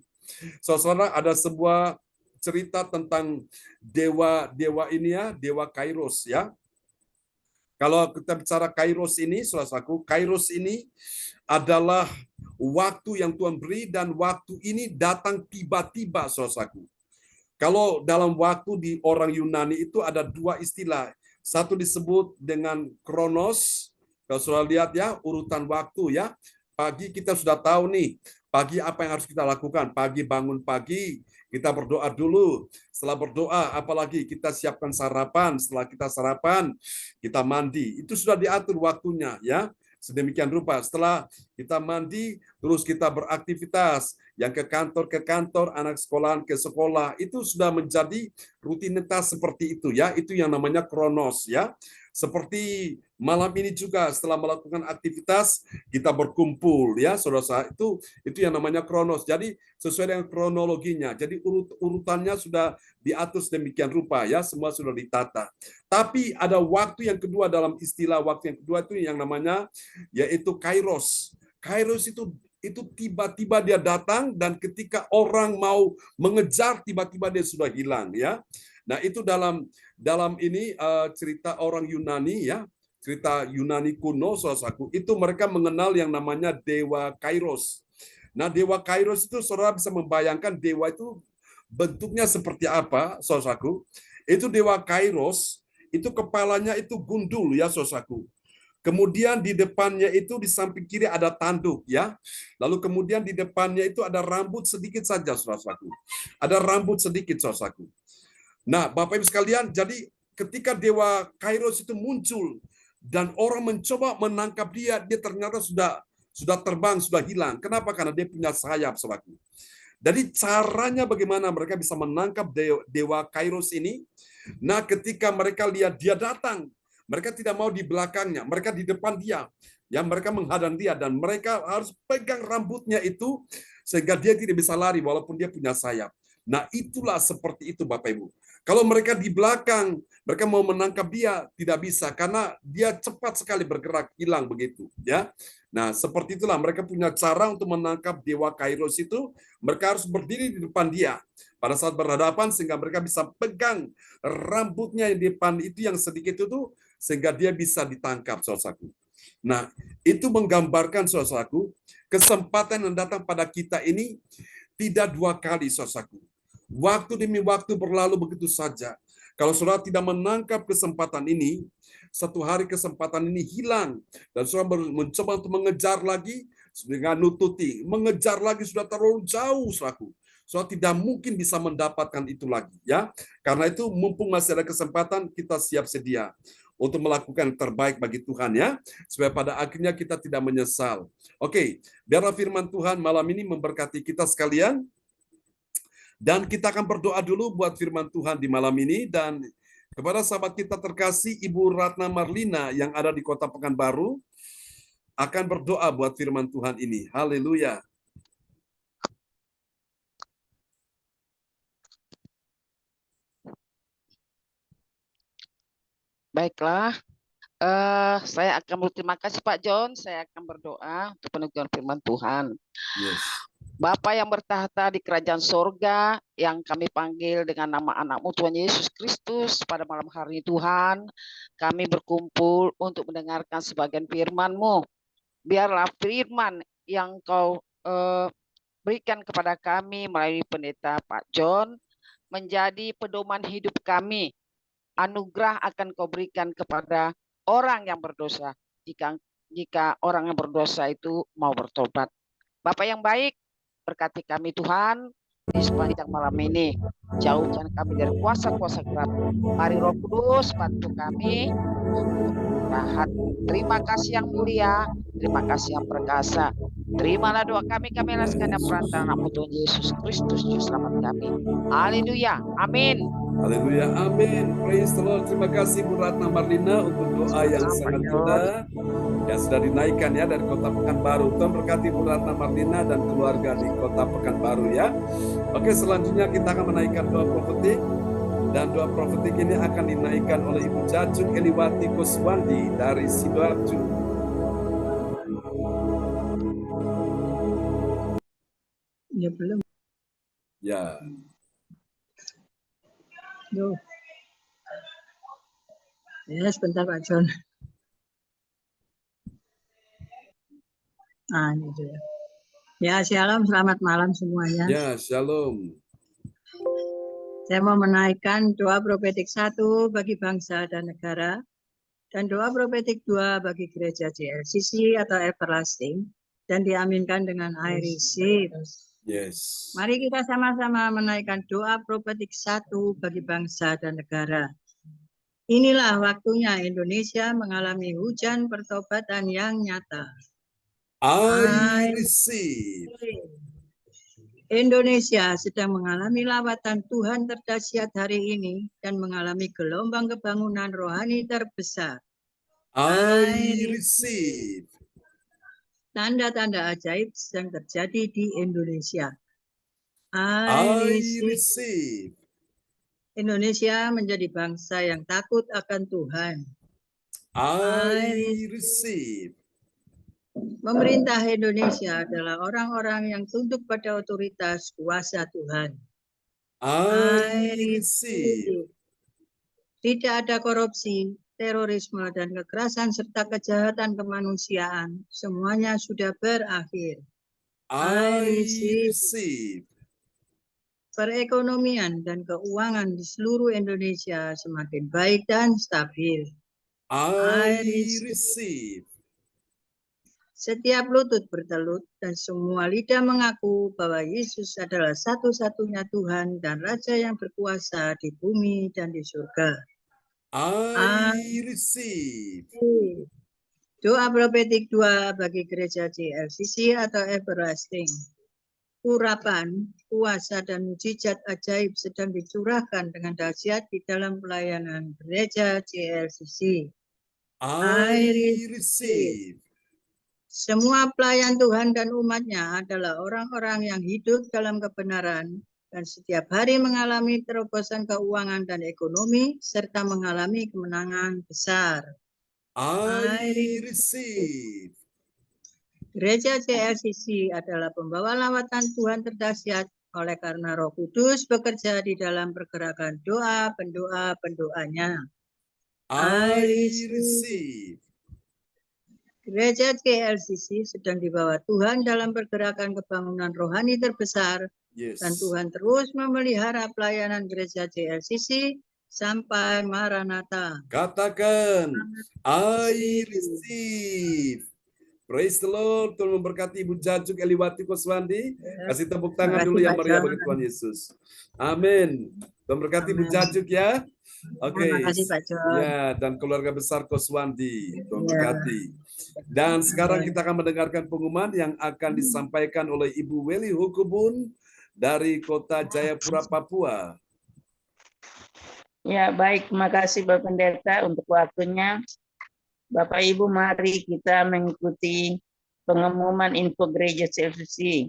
Saudara, ada sebuah cerita tentang dewa ini, ya, dewa Kairos, ya. Kalau kita bicara Kairos ini, saudaraku, Kairos ini adalah waktu yang Tuhan beri, dan waktu ini datang tiba-tiba, saudaraku. Kalau dalam waktu di orang Yunani itu ada dua istilah. Satu disebut dengan kronos. Kalau sudah lihat, ya, urutan waktu, ya. Pagi kita sudah tahu nih, pagi apa yang harus kita lakukan? Pagi bangun pagi, kita berdoa dulu. Setelah berdoa, apalagi kita siapkan sarapan. Setelah kita sarapan, kita mandi. Itu sudah diatur waktunya, ya. Sedemikian rupa. Setelah kita mandi, terus kita beraktivitas. Yang ke kantor, anak sekolahan ke sekolah. Itu sudah menjadi rutinitas seperti itu, ya. Itu yang namanya kronos, ya. Seperti malam ini juga setelah melakukan aktivitas kita berkumpul, ya, saudara. Itu yang namanya kronos. Jadi sesuai dengan kronologinya. Jadi urutannya sudah diatur sedemikian rupa, ya, semua sudah ditata. Tapi ada waktu yang kedua, dalam istilah waktu yang kedua itu yang namanya yaitu kairos. Kairos itu tiba-tiba dia datang, dan ketika orang mau mengejar tiba-tiba dia sudah hilang, ya. Nah, itu dalam ini cerita orang Yunani, ya. Cerita Yunani kuno, saudaraku, itu mereka mengenal yang namanya dewa Kairos. Nah, dewa Kairos itu saudara bisa membayangkan dewa itu bentuknya seperti apa, saudaraku? Itu dewa Kairos, itu kepalanya itu gundul, ya, saudaraku. Kemudian di depannya itu di samping kiri ada tanduk, ya. Lalu kemudian di depannya itu ada rambut sedikit saja, saudaraku. Ada rambut sedikit, saudaraku. Nah, Bapak Ibu sekalian, jadi ketika dewa Kairos itu muncul dan orang mencoba menangkap dia, dia ternyata sudah terbang, sudah hilang. Kenapa? Karena dia punya sayap, saudaraku. Jadi caranya bagaimana mereka bisa menangkap dewa Kairos ini? Nah, ketika mereka lihat dia datang, mereka tidak mau di belakangnya, mereka di depan dia. Ya, mereka menghadang dia dan mereka harus pegang rambutnya itu sehingga dia tidak bisa lari walaupun dia punya sayap. Nah, itulah seperti itu, Bapak Ibu. Kalau mereka di belakang, mereka mau menangkap dia tidak bisa karena dia cepat sekali bergerak, hilang begitu, ya. Nah, seperti itulah mereka punya cara untuk menangkap dewa Kairos itu, mereka harus berdiri di depan dia pada saat berhadapan sehingga mereka bisa pegang rambutnya yang di depan itu yang sedikit itu sehingga dia bisa ditangkap, saudaraku. Nah, itu menggambarkan, saudaraku, kesempatan yang datang pada kita ini tidak dua kali, saudaraku. Waktu demi waktu berlalu begitu saja. Kalau saudara tidak menangkap kesempatan ini, satu hari kesempatan ini hilang dan saudara mencoba untuk mengejar lagi dengan nututi, mengejar lagi sudah terlalu jauh, saudaraku. Saudara tidak mungkin bisa mendapatkan itu lagi, ya. Karena itu mumpung masih ada kesempatan, kita siap sedia untuk melakukan yang terbaik bagi Tuhan, ya, supaya pada akhirnya kita tidak menyesal. Oke, biarlah firman Tuhan malam ini memberkati kita sekalian. Dan kita akan berdoa dulu buat firman Tuhan di malam ini, dan kepada sahabat kita terkasih Ibu Ratna Marlina yang ada di Kota Pekanbaru akan berdoa buat firman Tuhan ini. Haleluya. Baiklah, saya akan berterima kasih Pak John. Saya akan berdoa untuk peneguhan firman Tuhan. Yes. Bapa yang bertahta di kerajaan sorga, yang kami panggil dengan nama anak-Mu Tuhan Yesus Kristus pada malam hari ini Tuhan, kami berkumpul untuk mendengarkan sebagian firman-Mu. Biarlah firman yang Kau berikan kepada kami melalui pendeta Pak John menjadi pedoman hidup kami. Anugerah akan Kau berikan kepada orang yang berdosa jika orang yang berdosa itu mau bertobat. Bapak yang baik, berkati kami Tuhan di sepanjang malam ini. Jauhkan kami dari kuasa-kuasa gelap. Mari Roh Kudus bantu kami. Terima kasih yang mulia, terima kasih yang perkasa. Terimalah doa kami alaskan perantara anak-Mu Tuhan Yesus Kristus Juru Selamat kami. Haleluya, amin. Haleluya, amin. Praise the Lord. Terima kasih Bu Ratna Marlina untuk doa yang sangat indah yang sudah dinaikkan, ya, dari Kota Pekanbaru. Tuhan berkati Bu Ratna Marlina dan keluarga di Kota Pekanbaru, ya. Oke, selanjutnya kita akan menaikkan doa profetik, dan doa profetik ini akan dinaikkan oleh Ibu Jajung Eliwati Kuswandi dari Sidoarjo. Ya belum. Ya. Duh. Ya, sebentar Pak John. Ini dia. Ya, shalom, selamat malam semuanya. Ya, shalom. Saya mau menaikkan doa profetik 1 bagi bangsa dan negara, dan doa profetik 2 bagi gereja JLCC atau Everlasting, dan diaminkan dengan I receive. Yes. Mari kita sama-sama menaikkan doa profetik 1 bagi bangsa dan negara. Inilah waktunya Indonesia mengalami hujan pertobatan yang nyata. I receive. Indonesia sedang mengalami lawatan Tuhan terdahsyat hari ini dan mengalami gelombang kebangunan rohani terbesar. I receive. Tanda-tanda ajaib sedang terjadi di Indonesia. I receive. Indonesia menjadi bangsa yang takut akan Tuhan. I receive. Pemerintah Indonesia adalah orang-orang yang tunduk pada otoritas kuasa Tuhan. I receive. Tidak ada korupsi, terorisme, dan kekerasan serta kejahatan kemanusiaan. Semuanya sudah berakhir. I receive. Perekonomian dan keuangan di seluruh Indonesia semakin baik dan stabil. I receive. Setiap lutut bertelut dan semua lidah mengaku bahwa Yesus adalah satu-satunya Tuhan dan Raja yang berkuasa di bumi dan di surga. I receive. Doa profetik 2 bagi gereja JLCC atau Everlasting. Urapan, kuasa, dan mujizat ajaib sedang dicurahkan dengan dahsyat di dalam pelayanan gereja JLCC. I receive. Semua pelayan Tuhan dan umatnya adalah orang-orang yang hidup dalam kebenaran dan setiap hari mengalami terobosan keuangan dan ekonomi serta mengalami kemenangan besar. I receive. Gereja JLCC adalah pembawa lawatan Tuhan terdahsyat oleh karena Roh Kudus bekerja di dalam pergerakan doa pendoa-pendoanya. I receive. Gereja JLCC sedang dibawa Tuhan dalam pergerakan kebangunan rohani terbesar. Yes. Dan Tuhan terus memelihara pelayanan gereja JLCC sampai Maranatha. Katakan, I receive. Praise the Lord. Tuhan memberkati Ibu Jajuk Eliwati Koswandi. Kasih tepuk tangan dulu yang meriah bagi Tuhan Yesus. Amin. Tuhan memberkati Ibu Jajuk ya. Oke. Terima kasih Pak John. Ya, dan keluarga besar Koswandi. Tuhan memberkati. Dan sekarang kita akan mendengarkan pengumuman yang akan disampaikan oleh Ibu Weli Hukubun dari Kota Jayapura, Papua. Ya, baik. Terima kasih Bapak Pendeta untuk waktunya. Bapak Ibu, mari kita mengikuti pengumuman info gereja CFC.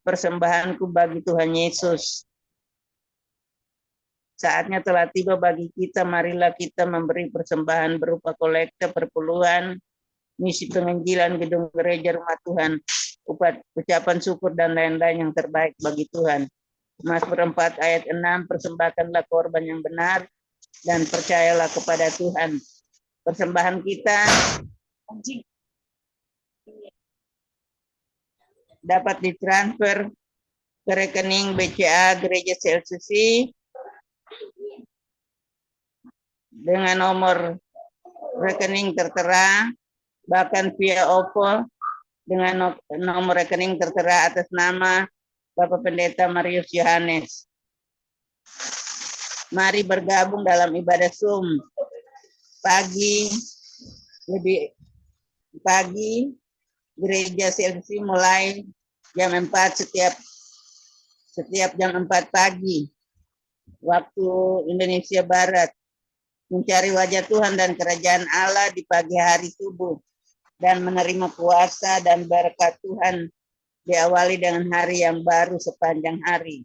Persembahanku bagi Tuhan Yesus. Saatnya telah tiba bagi kita, marilah kita memberi persembahan berupa kolekte perpuluhan, misi penginjilan gedung gereja rumah Tuhan, ucapan syukur dan lain-lain yang terbaik bagi Tuhan. Mazmur 4 ayat 6, persembahkanlah korban yang benar dan percayalah kepada Tuhan. Persembahan kita dapat ditransfer ke rekening BCA Gereja CLCC dengan nomor rekening tertera, bahkan via OVO dengan nomor rekening tertera atas nama Bapak Pendeta Marius Yohanes. Mari bergabung dalam ibadah Zoom. Lebih pagi, gereja CLCC mulai jam 4 setiap jam 4 pagi waktu Indonesia Barat. Mencari wajah Tuhan dan kerajaan Allah di pagi hari subuh dan menerima kuasa dan berkat Tuhan diawali dengan hari yang baru sepanjang hari.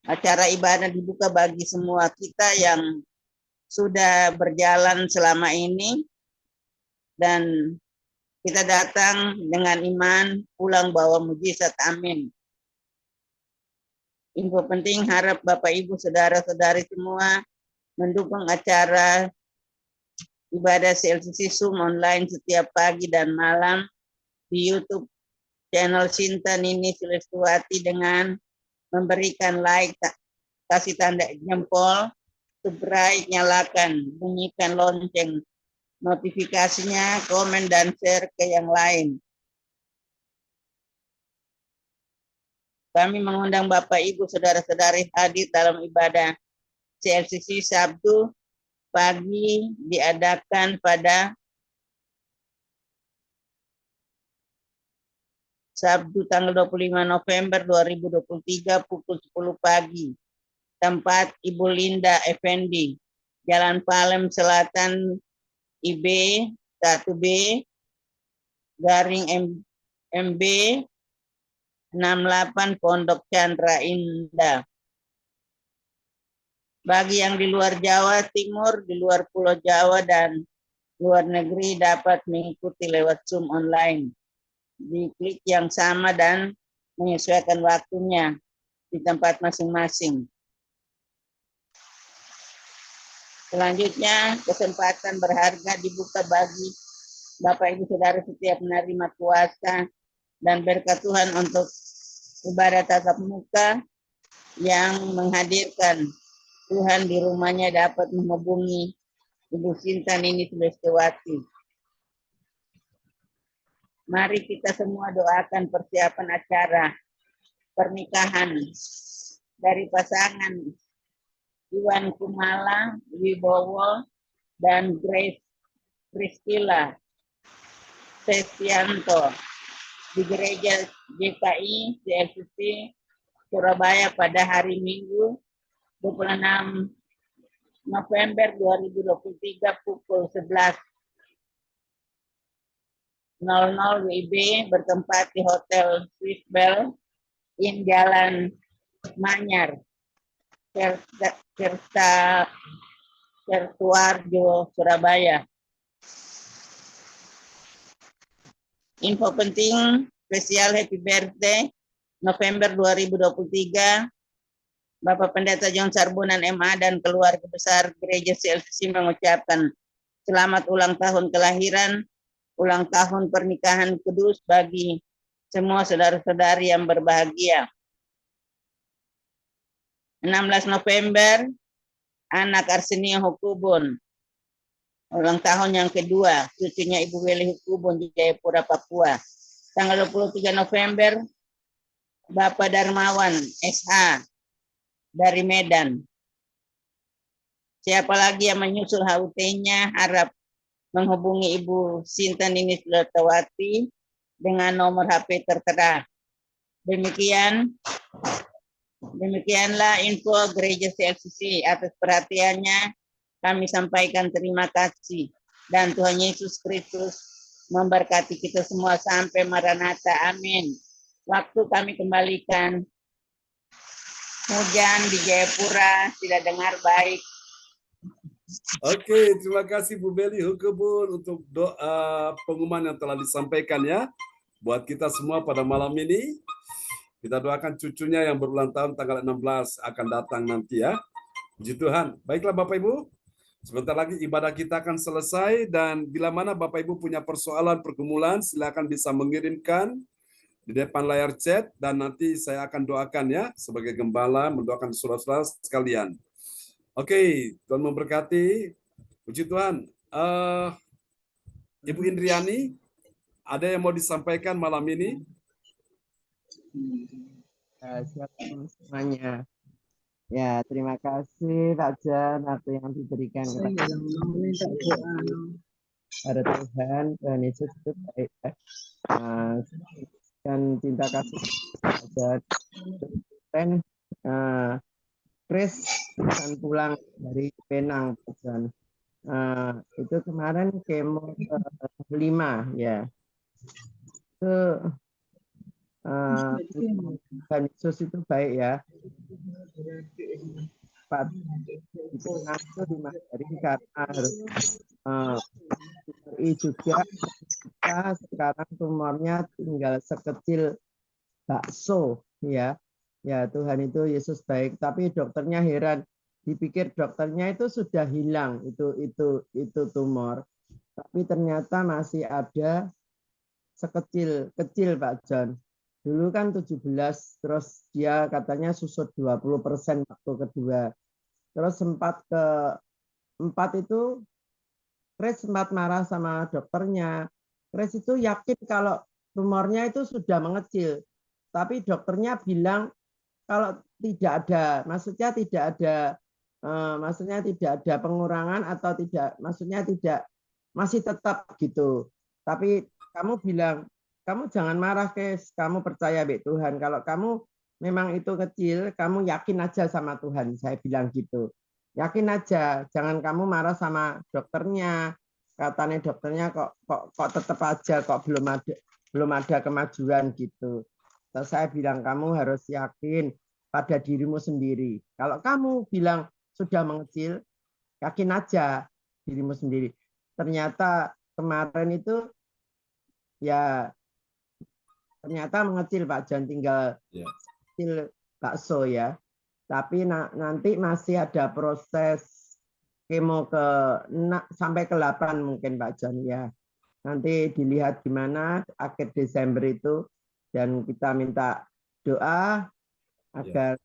Acara ibadah dibuka bagi semua kita yang sudah berjalan selama ini dan kita datang dengan iman, pulang bawa mujizat. Amin. Info penting, harap Bapak Ibu saudara-saudari semua mendukung acara ibadah CLCC Zoom online setiap pagi dan malam di YouTube channel Sinta Nini Sulistiwati dengan memberikan like, kasih tanda jempol, subscribe, nyalakan, bunyikan lonceng notifikasinya, komen dan share ke yang lain. Kami mengundang Bapak Ibu saudara-saudari hadir dalam ibadah CLCC Sabtu pagi diadakan pada Sabtu tanggal 25 November 2023 pukul 10 pagi. Tempat Ibu Linda Effendi, Jalan Palem Selatan IB 1B garing MB 68 Pondok Chandra Indah. Bagi yang di luar Jawa Timur, di luar Pulau Jawa dan luar negeri dapat mengikuti lewat Zoom online. Di klik yang sama dan menyesuaikan waktunya di tempat masing-masing. Selanjutnya, kesempatan berharga dibuka bagi Bapak Ibu Saudara setiap menerima kuasa dan berkat Tuhan untuk ibadah tatap muka yang menghadirkan Tuhan di rumahnya dapat menghubungi Ibu Sinta Nini Sulistewati. Mari kita semua doakan persiapan acara pernikahan dari pasangan Iwan Kumala Wibowo dan Grace Priscilla Sestianto di Gereja GKI CLCC Surabaya pada hari Minggu 26 November 2023 pukul 11.00 WIB bertempat di Hotel Swiss Bell Inn Jalan Manyar, Kertuarjo, Surabaya. Info penting spesial Happy Birthday November 2023. Bapak Pendeta John Sarbunan MA dan keluarga besar Gereja CLCC mengucapkan selamat ulang tahun kelahiran, ulang tahun pernikahan kudus bagi semua saudara-saudari yang berbahagia. 16 November, anak Arsenio Hukubun, ulang tahun yang kedua, cucunya Ibu Weli Hukubun di Jayapura, Papua. Tanggal 23 November, Bapak Darmawan SH dari Medan. Siapa lagi yang menyusul HUT-nya harap menghubungi Ibu Sinta Nini Sulistewati dengan nomor HP tertera. Demikianlah info Gereja CLCC. Atas perhatiannya kami sampaikan terima kasih dan Tuhan Yesus Kristus memberkati kita semua sampai Maranatha. Amin. Waktu kami kembalikan. Hujan di Jayapura tidak dengar baik. Oke, terima kasih Bu Beli Hukubun untuk doa pengumuman yang telah disampaikan ya. Buat kita semua pada malam ini, kita doakan cucunya yang berulang tahun tanggal 16 akan datang nanti ya. Puji Tuhan. Baiklah Bapak Ibu, sebentar lagi ibadah kita akan selesai dan bila mana Bapak Ibu punya persoalan pergumulan, silakan bisa mengirimkan di depan layar chat dan nanti saya akan doakan ya sebagai gembala mendoakan saudara-saudara sekalian. Oke, Tuhan memberkati. Puji Tuhan. Ibu Indriani, ada yang mau disampaikan malam ini? Siapa semuanya? Ya, terima kasih Pak Jan waktu yang diberikan kepada Tuhan. Tuhan Yesus itu baik. Dan cinta kasih dan Chris akan pulang dari Penang, Pak Jan. Itu kemarin kemo 5 ya. Itu Tuhan Yesus itu baik ya. Pak itu dimari karena harus juga kita sekarang tumornya tinggal sekecil bakso ya. Ya Tuhan itu Yesus baik, tapi dokternya heran, dipikir dokternya itu sudah hilang itu tumor, tapi ternyata masih ada kecil Pak John. Dulu kan 17, terus dia katanya susut 20% waktu kedua. Terus sempat ke 4 itu Chris sempat marah sama dokternya. Chris itu yakin kalau tumornya itu sudah mengecil. Tapi dokternya bilang kalau tidak ada, maksudnya tidak ada pengurangan atau tidak, maksudnya tidak, masih tetap gitu. Tapi kamu bilang, kamu jangan marah, Kes. Kamu percaya be Tuhan. Kalau kamu memang itu kecil, kamu yakin aja sama Tuhan. Saya bilang gitu. Yakin aja. Jangan kamu marah sama dokternya. Katanya dokternya kok tetap aja, kok belum ada kemajuan gitu. Terus saya bilang kamu harus yakin pada dirimu sendiri. Kalau kamu bilang sudah mengecil, yakin aja dirimu sendiri. ternyata kemarin itu ya ternyata mengecil Pak John, tinggal Ya. kecil bakso ya. Tapi nanti masih ada proses kemo sampai ke 8 mungkin Pak John ya. Nanti dilihat gimana akhir Desember itu, dan kita minta doa agar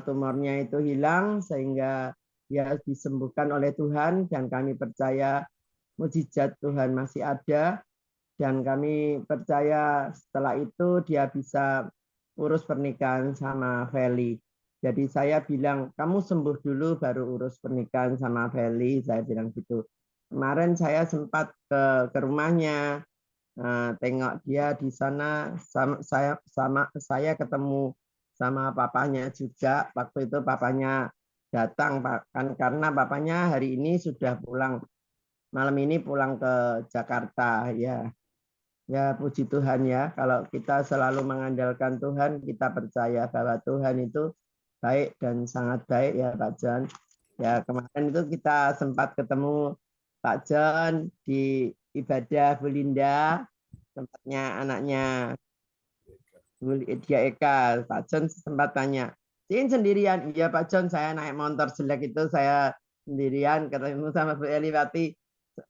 tumornya itu hilang sehingga ya disembuhkan oleh Tuhan, dan kami percaya mujizat Tuhan masih ada, dan kami percaya setelah itu dia bisa urus pernikahan sama Feli. Jadi saya bilang, kamu sembuh dulu baru urus pernikahan sama Feli, saya bilang gitu. Kemarin saya sempat ke rumahnya, tengok dia di sana, saya ketemu sama papanya juga. Waktu itu papanya datang, kan karena papanya hari ini sudah pulang, malam ini pulang ke Jakarta ya. Ya puji Tuhan ya, kalau kita selalu mengandalkan Tuhan, kita percaya bahwa Tuhan itu baik dan sangat baik ya Pak John. Ya kemarin itu kita sempat ketemu Pak John di ibadah Bu Linda, tempatnya anaknya Bu Dia Eka. Pak John sempat tanya, Cin sendirian? Iya Pak John, saya naik motor jelek itu saya sendirian ketemu sama Bu Eliwati.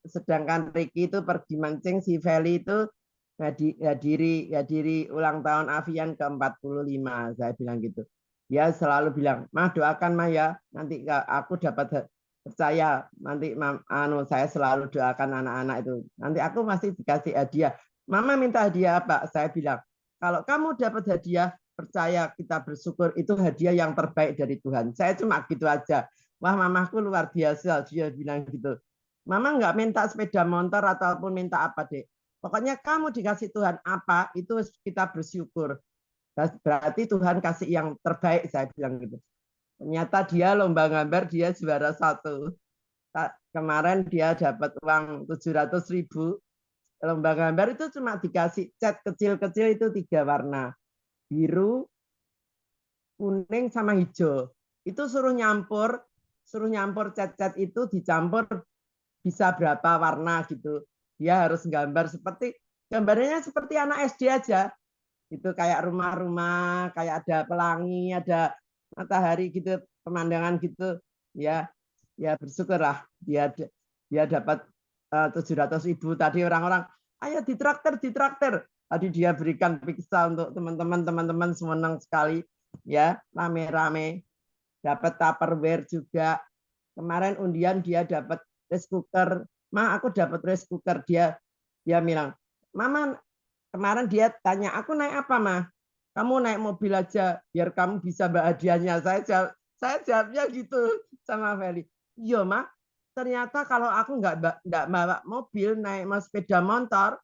Sedangkan Ricky itu pergi mancing, si Feli itu hadiri ulang tahun Avian ke-45, saya bilang gitu. Dia selalu bilang, Mah doakan Mah ya, nanti aku dapat percaya, nanti saya selalu doakan anak-anak itu. Nanti aku masih dikasih hadiah. Mama minta hadiah apa? Saya bilang, kalau kamu dapat hadiah, percaya kita bersyukur, itu hadiah yang terbaik dari Tuhan. Saya cuma gitu aja. Wah mamaku luar biasa, dia bilang gitu. Mama nggak minta sepeda motor ataupun minta apa deh. Pokoknya kamu dikasih Tuhan apa, itu kita bersyukur. Berarti Tuhan kasih yang terbaik, saya bilang gitu. Ternyata dia lomba gambar, dia juara 1. Kemarin dia dapat uang 700.000. Lomba gambar itu cuma dikasih cat kecil-kecil itu 3 warna. Biru, kuning, sama hijau. Itu suruh nyampur cat-cat itu dicampur bisa berapa warna gitu. Dia harus gambarnya seperti anak SD aja. Itu kayak rumah-rumah, kayak ada pelangi, ada matahari gitu, pemandangan gitu. Ya bersyukurlah dia dapat 700.000. Tadi orang-orang, ayo ditraktir. Tadi dia berikan pizza untuk teman-teman senang sekali. Ya, rame-rame. Dapat Tupperware juga. Kemarin undian dia dapat rice cooker. Ma, aku dapat rice cooker. Dia bilang, Mama, kemarin dia tanya, aku naik apa, Ma? Kamu naik mobil aja, biar kamu bisa bahagianya. Saya jawabnya gitu sama Feli. Iya, Ma. Ternyata kalau aku nggak bawa mobil, naik sepeda motor,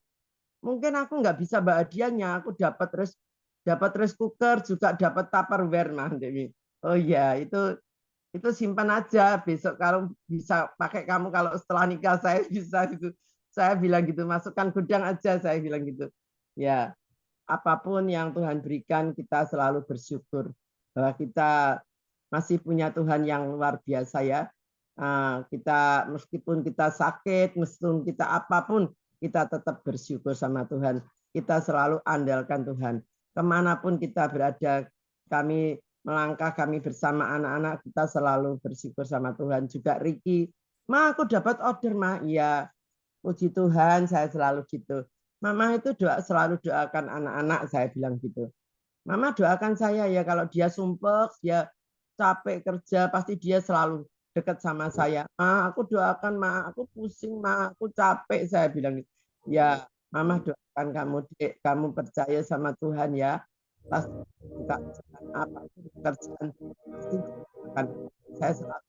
mungkin aku nggak bisa bahagianya. Aku dapat rice cooker, juga dapat Tupperware, Ma. Oh iya, itu simpan aja, besok kalau bisa pakai kamu, kalau setelah nikah saya bisa gitu. Saya bilang gitu, masukkan gudang aja, saya bilang gitu. Ya, apapun yang Tuhan berikan kita selalu bersyukur bahwa kita masih punya Tuhan yang luar biasa ya. Kita meskipun kita sakit, meskipun kita apapun, kita tetap bersyukur sama Tuhan. Kita selalu andalkan Tuhan. Kemanapun kita berada, kami melangkah, kami bersama anak-anak, kita selalu bersyukur sama Tuhan. Juga Ricky, Ma, aku dapat order, Ma. Iya, puji Tuhan, saya selalu gitu. Mama itu selalu doakan anak-anak, saya bilang gitu. Mama doakan saya ya, kalau dia sumpek, dia capek kerja, pasti dia selalu dekat sama saya. Ma, aku doakan, Ma, aku pusing, Ma, aku capek, saya bilang gitu. Ya, Mama doakan kamu, Dek, kamu percaya sama Tuhan ya. Pasti buka apa pekerjaan pasti akan saya selalu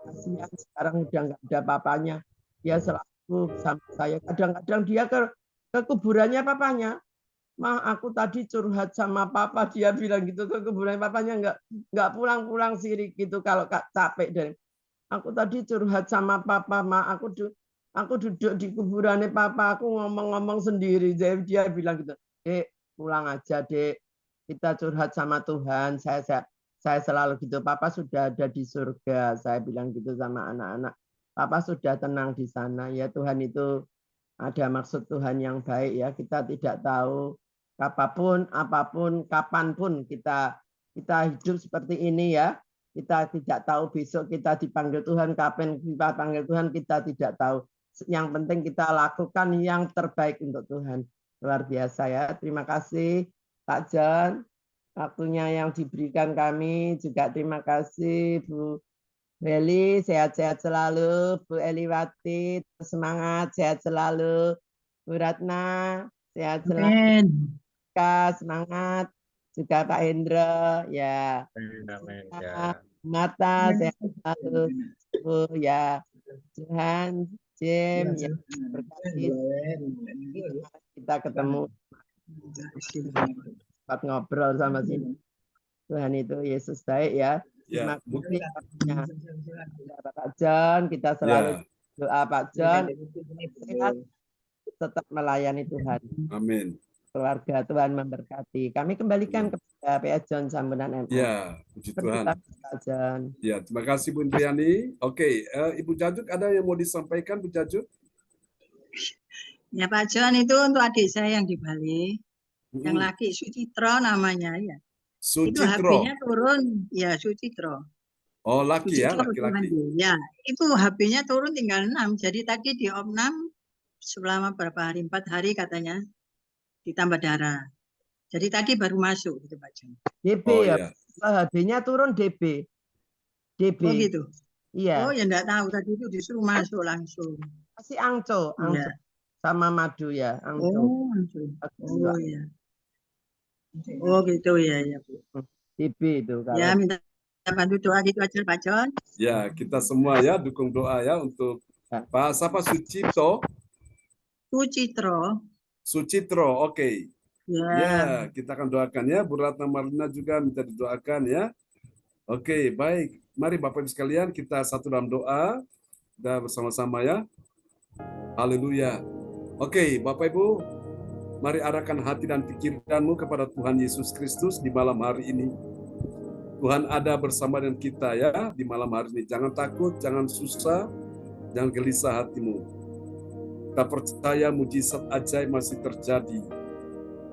kasihan sekarang udah nggak ada papanya, dia selalu sama saya. Kadang-kadang dia ke kuburannya papanya, Ma, aku tadi curhat sama papa, dia bilang gitu, ke kuburan papanya nggak pulang-pulang sirik gitu kalau capek. Dan aku tadi curhat sama papa, Ma, aku duduk di kuburannya papa, aku ngomong-ngomong sendiri. Jadi dia bilang gitu, Dek, pulang aja, Dek. Kita curhat sama Tuhan. Saya Saya selalu gitu, Papa sudah ada di surga. Saya bilang gitu sama anak-anak. Papa sudah tenang di sana. Ya Tuhan itu ada maksud Tuhan yang baik ya. Kita tidak tahu apapun, kapanpun kita hidup seperti ini ya. Kita tidak tahu besok kita dipanggil Tuhan, kapan kita panggil Tuhan, kita tidak tahu. Yang penting kita lakukan yang terbaik untuk Tuhan. Luar biasa ya. Terima kasih Pak John. Waktunya yang diberikan kami. Juga terima kasih Bu Heli, sehat-sehat selalu. Bu Eliwati, semangat, sehat selalu. Bu Ratna, sehat selalu. Kak, semangat. Juga Pak Hendro, ya. Amin. Ya. Mata, sehat selalu. Bu, ya. Tuhan, Jim, ya. Berkati. Kita ketemu. Sempat ngobrol sama sini. Tuhan itu Yesus baik ya. Terima kasih Pak John. Kita selalu doa Pak John sehat, tetap melayani Tuhan. Amin. Keluarga Tuhan memberkati. Kami kembalikan kepada P.S. John Sambunan MA. Ya, puji Tuhan. Pak John. Ya, terima kasih Bu Indriani. Oke, Ibu Jajuk ada yang mau disampaikan Bu Jajuk? Ya Pak John, itu untuk adik saya yang di Bali. Yang laki Sucitro namanya ya. Itu Sucitro. HP-nya turun, ya Sucitro. Oh, laki ya, Sucitro laki-laki. Ya, itu HP-nya turun tinggal 6. Jadi tadi di opnam selama berapa hari, 4 hari katanya ditambah darah. Jadi tadi baru masuk gitu Pak John. DB ya. HP-nya turun DB. DB. Oh gitu. Iya. Oh ya enggak tahu, tadi itu disuruh masuk langsung. Masih angco. Ya. Sama madu ya, angco. Oh, angco. Oh iya. Oh gitu ya, ya Bu. DB itu kalau. Ya, minta bantu doa gitu aja Pak John. Ya, kita semua ya dukung doa ya untuk Pak siapa Sucitro. Sucitro, oke. Ya, kita akan doakan ya. Bu Ratna Marlina juga minta didoakan ya. Oke, baik. Mari Bapak Ibu sekalian kita satu dalam doa dan bersama-sama ya. Haleluya. Oke, Bapak Ibu, mari arahkan hati dan pikiranmu kepada Tuhan Yesus Kristus di malam hari ini. Tuhan ada bersama dengan kita ya di malam hari ini. Jangan takut, jangan susah, jangan gelisah hatimu. Kita percaya mujizat ajaib masih terjadi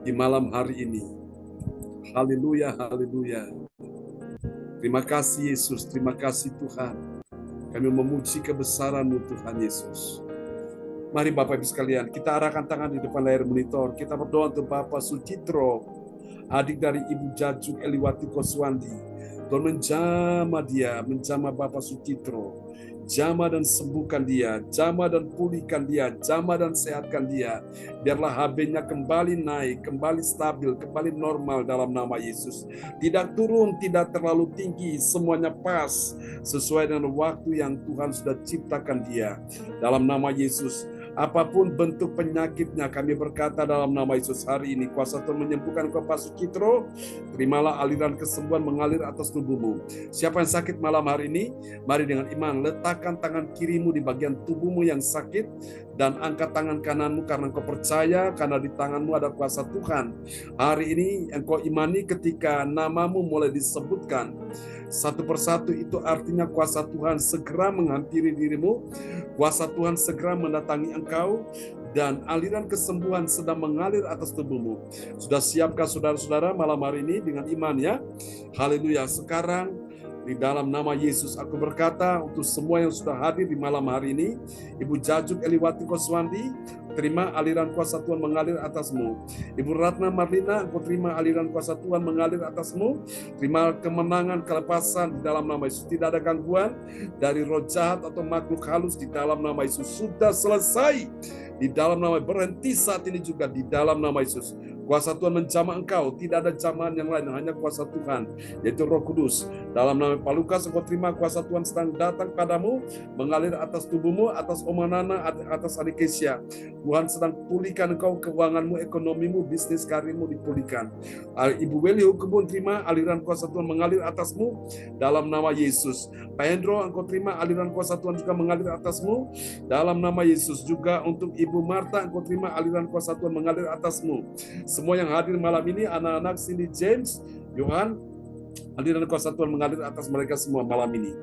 di malam hari ini. Haleluya, haleluya. Terima kasih Yesus, terima kasih Tuhan. Kami memuji kebesaran-Mu Tuhan Yesus. Mari Bapak Ibu sekalian, kita arahkan tangan di depan layar monitor. Kita berdoa untuk Bapak Sucitro, adik dari Ibu Jajuk Eliwati Koswandi. Tuhan menjamah dia, menjamah Bapak Sucitro. Jamah dan sembuhkan dia, jamah dan pulihkan dia, jamah dan sehatkan dia. Biarlah HB-nya kembali naik, kembali stabil, kembali normal dalam nama Yesus. Tidak turun, tidak terlalu tinggi, semuanya pas sesuai dengan waktu yang Tuhan sudah ciptakan dia. Dalam nama Yesus, apapun bentuk penyakitnya, kami berkata dalam nama Yesus hari ini, kuasa Tuhan menyembuhkan Bapak Sucitro. Terimalah aliran kesembuhan mengalir atas tubuhmu. Siapa yang sakit malam hari ini, mari dengan iman letakkan tangan kirimu di bagian tubuhmu yang sakit dan angkat tangan kananmu karena engkau percaya, karena di tanganmu ada kuasa Tuhan. Hari ini engkau imani ketika namamu mulai disebutkan satu persatu, itu artinya kuasa Tuhan segera menghampiri dirimu, kuasa Tuhan segera mendatangi engkau, dan aliran kesembuhan sedang mengalir atas tubuhmu. Sudah siapkah saudara-saudara malam hari ini dengan iman ya? Haleluya. Sekarang di dalam nama Yesus aku berkata untuk semua yang sudah hadir di malam hari ini, Ibu Jajuk Eliwati Koswandi, terima aliran kuasa Tuhan mengalir atasmu. Ibu Ratna Marlina, engkau terima aliran kuasa Tuhan mengalir atasmu. Terima kemenangan, kelepasan di dalam nama Yesus. Tidak ada gangguan dari roh jahat atau makhluk halus di dalam nama Yesus. Sudah selesai di dalam nama, berhenti saat ini juga di dalam nama Yesus. Kuasa Tuhan menjamah engkau, tidak ada jamahan yang lain, hanya kuasa Tuhan, yaitu Roh Kudus. Dalam nama Pak Lukas, engkau terima kuasa Tuhan sedang datang padamu, mengalir atas tubuhmu, atas Oma Nana, atas adik Kesia. Tuhan sedang pulihkan engkau, keuanganmu, ekonomimu, bisnis karirmu dipulihkan. Ibu Weli Hukubun terima aliran kuasa Tuhan mengalir atasmu, dalam nama Yesus. Pak Hendro, engkau terima aliran kuasa Tuhan juga mengalir atasmu, dalam nama Yesus. Juga untuk Ibu Marta, engkau terima aliran kuasa Tuhan mengalir atasmu. Semua yang hadir malam ini, anak-anak Cindy James, Yohan, Hadirat kuasa Tuhan mengalir atas mereka semua malam ini.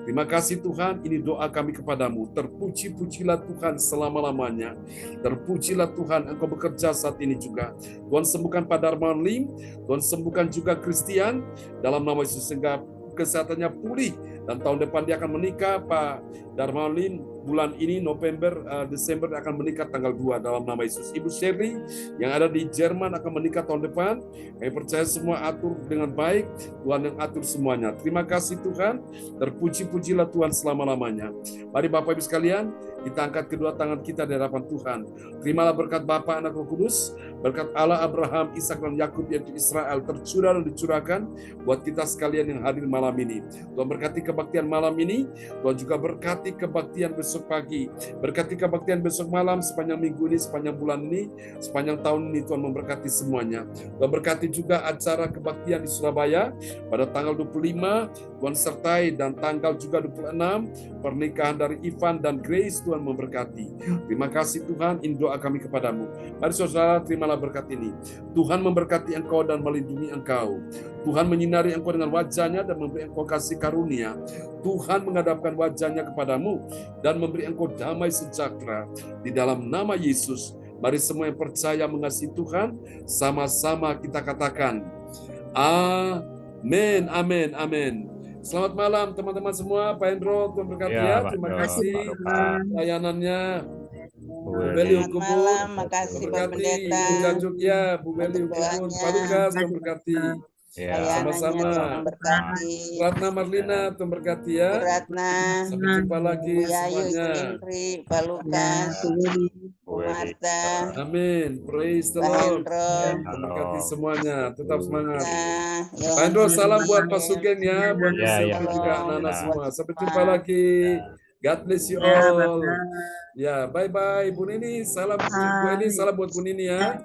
Terima kasih Tuhan, ini doa kami kepadamu. Terpuji-pujilah Tuhan selama-lamanya. Terpujilah Tuhan, Engkau bekerja saat ini juga. Tuhan sembuhkan Pak Darmawan Lim, Tuhan sembuhkan juga Christian, dalam nama Yesus sehingga kesehatannya pulih. Dan tahun depan dia akan menikah, Pak Darmawan Lim. Bulan ini November, Desember akan menikah tanggal 2 dalam nama Yesus. Ibu Sherry yang ada di Jerman akan menikah tahun depan. Kami percaya semua atur dengan baik. Tuhan yang atur semuanya. Terima kasih Tuhan. Terpuji-pujilah Tuhan selama-lamanya. Mari Bapak Ibu sekalian, kita angkat kedua tangan kita di hadapan Tuhan. Terimalah berkat Bapa, Anak, Roh Kudus, berkat Allah Abraham, Ishak dan Yakub yaitu Israel tercurah dan dicurahkan buat kita sekalian yang hadir malam ini. Tuhan berkati kebaktian malam ini. Tuhan juga berkati kebaktian besok pagi. Berkati kebaktian besok malam, sepanjang minggu ini, sepanjang bulan ini, sepanjang tahun ini. Tuhan memberkati semuanya. Tuhan berkati juga acara kebaktian di Surabaya pada tanggal 25. Tuhan sertai, dan tanggal juga 26 pernikahan dari Ivan dan Grace. Tuhan memberkati. Terima kasih Tuhan, ini doa kami kepadamu. Mari saudara, terimalah berkat ini. Tuhan memberkati engkau dan melindungi engkau. Tuhan menyinari engkau dengan wajahnya dan memberi engkau kasih karunia. Tuhan menghadapkan wajahnya kepadamu dan memberi engkau damai sejahtera. Di dalam nama Yesus, mari semua yang percaya mengasihi Tuhan, sama-sama kita katakan, amin, amin, amin. Selamat malam teman-teman semua. Pak Hendro, Tuhan berkati ya. Terima kasih layanannya. Bu Beli Selamat Hukumun, malam, makasih Pak Pendeta. Bu Jajuk ya, Bu Beli Hukumun, Pak Lukas, Tuhan berkati. Layanannya Sama-sama. Tuhan berkati. Ratna Marlina, Tuhan berkati ya. Bu Ratna, Sampai jumpa lagi Bu Yayu, Ibu semuanya. Indri, Pak Lukas, Bu Marta, Amin. Praise the Pak Lord. Hendro. Tuhan berkati semuanya. Tetap semangat. Nah, Pak Hendro, salam buat Pak Sugeng ya, buat Bu Ya, ya. Sylvie juga, anak-anak semua. Sampai jumpa lagi. God bless you Ya, all. Bapak. Ya, bye-bye. Bu Nini, salam. Bu Eni, salam buat Bu Nini ya.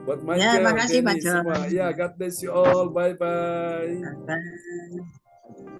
Buat Michael, makasih, Pak Denny, John. semua. Ya, God bless you all. Bye-bye. Bye.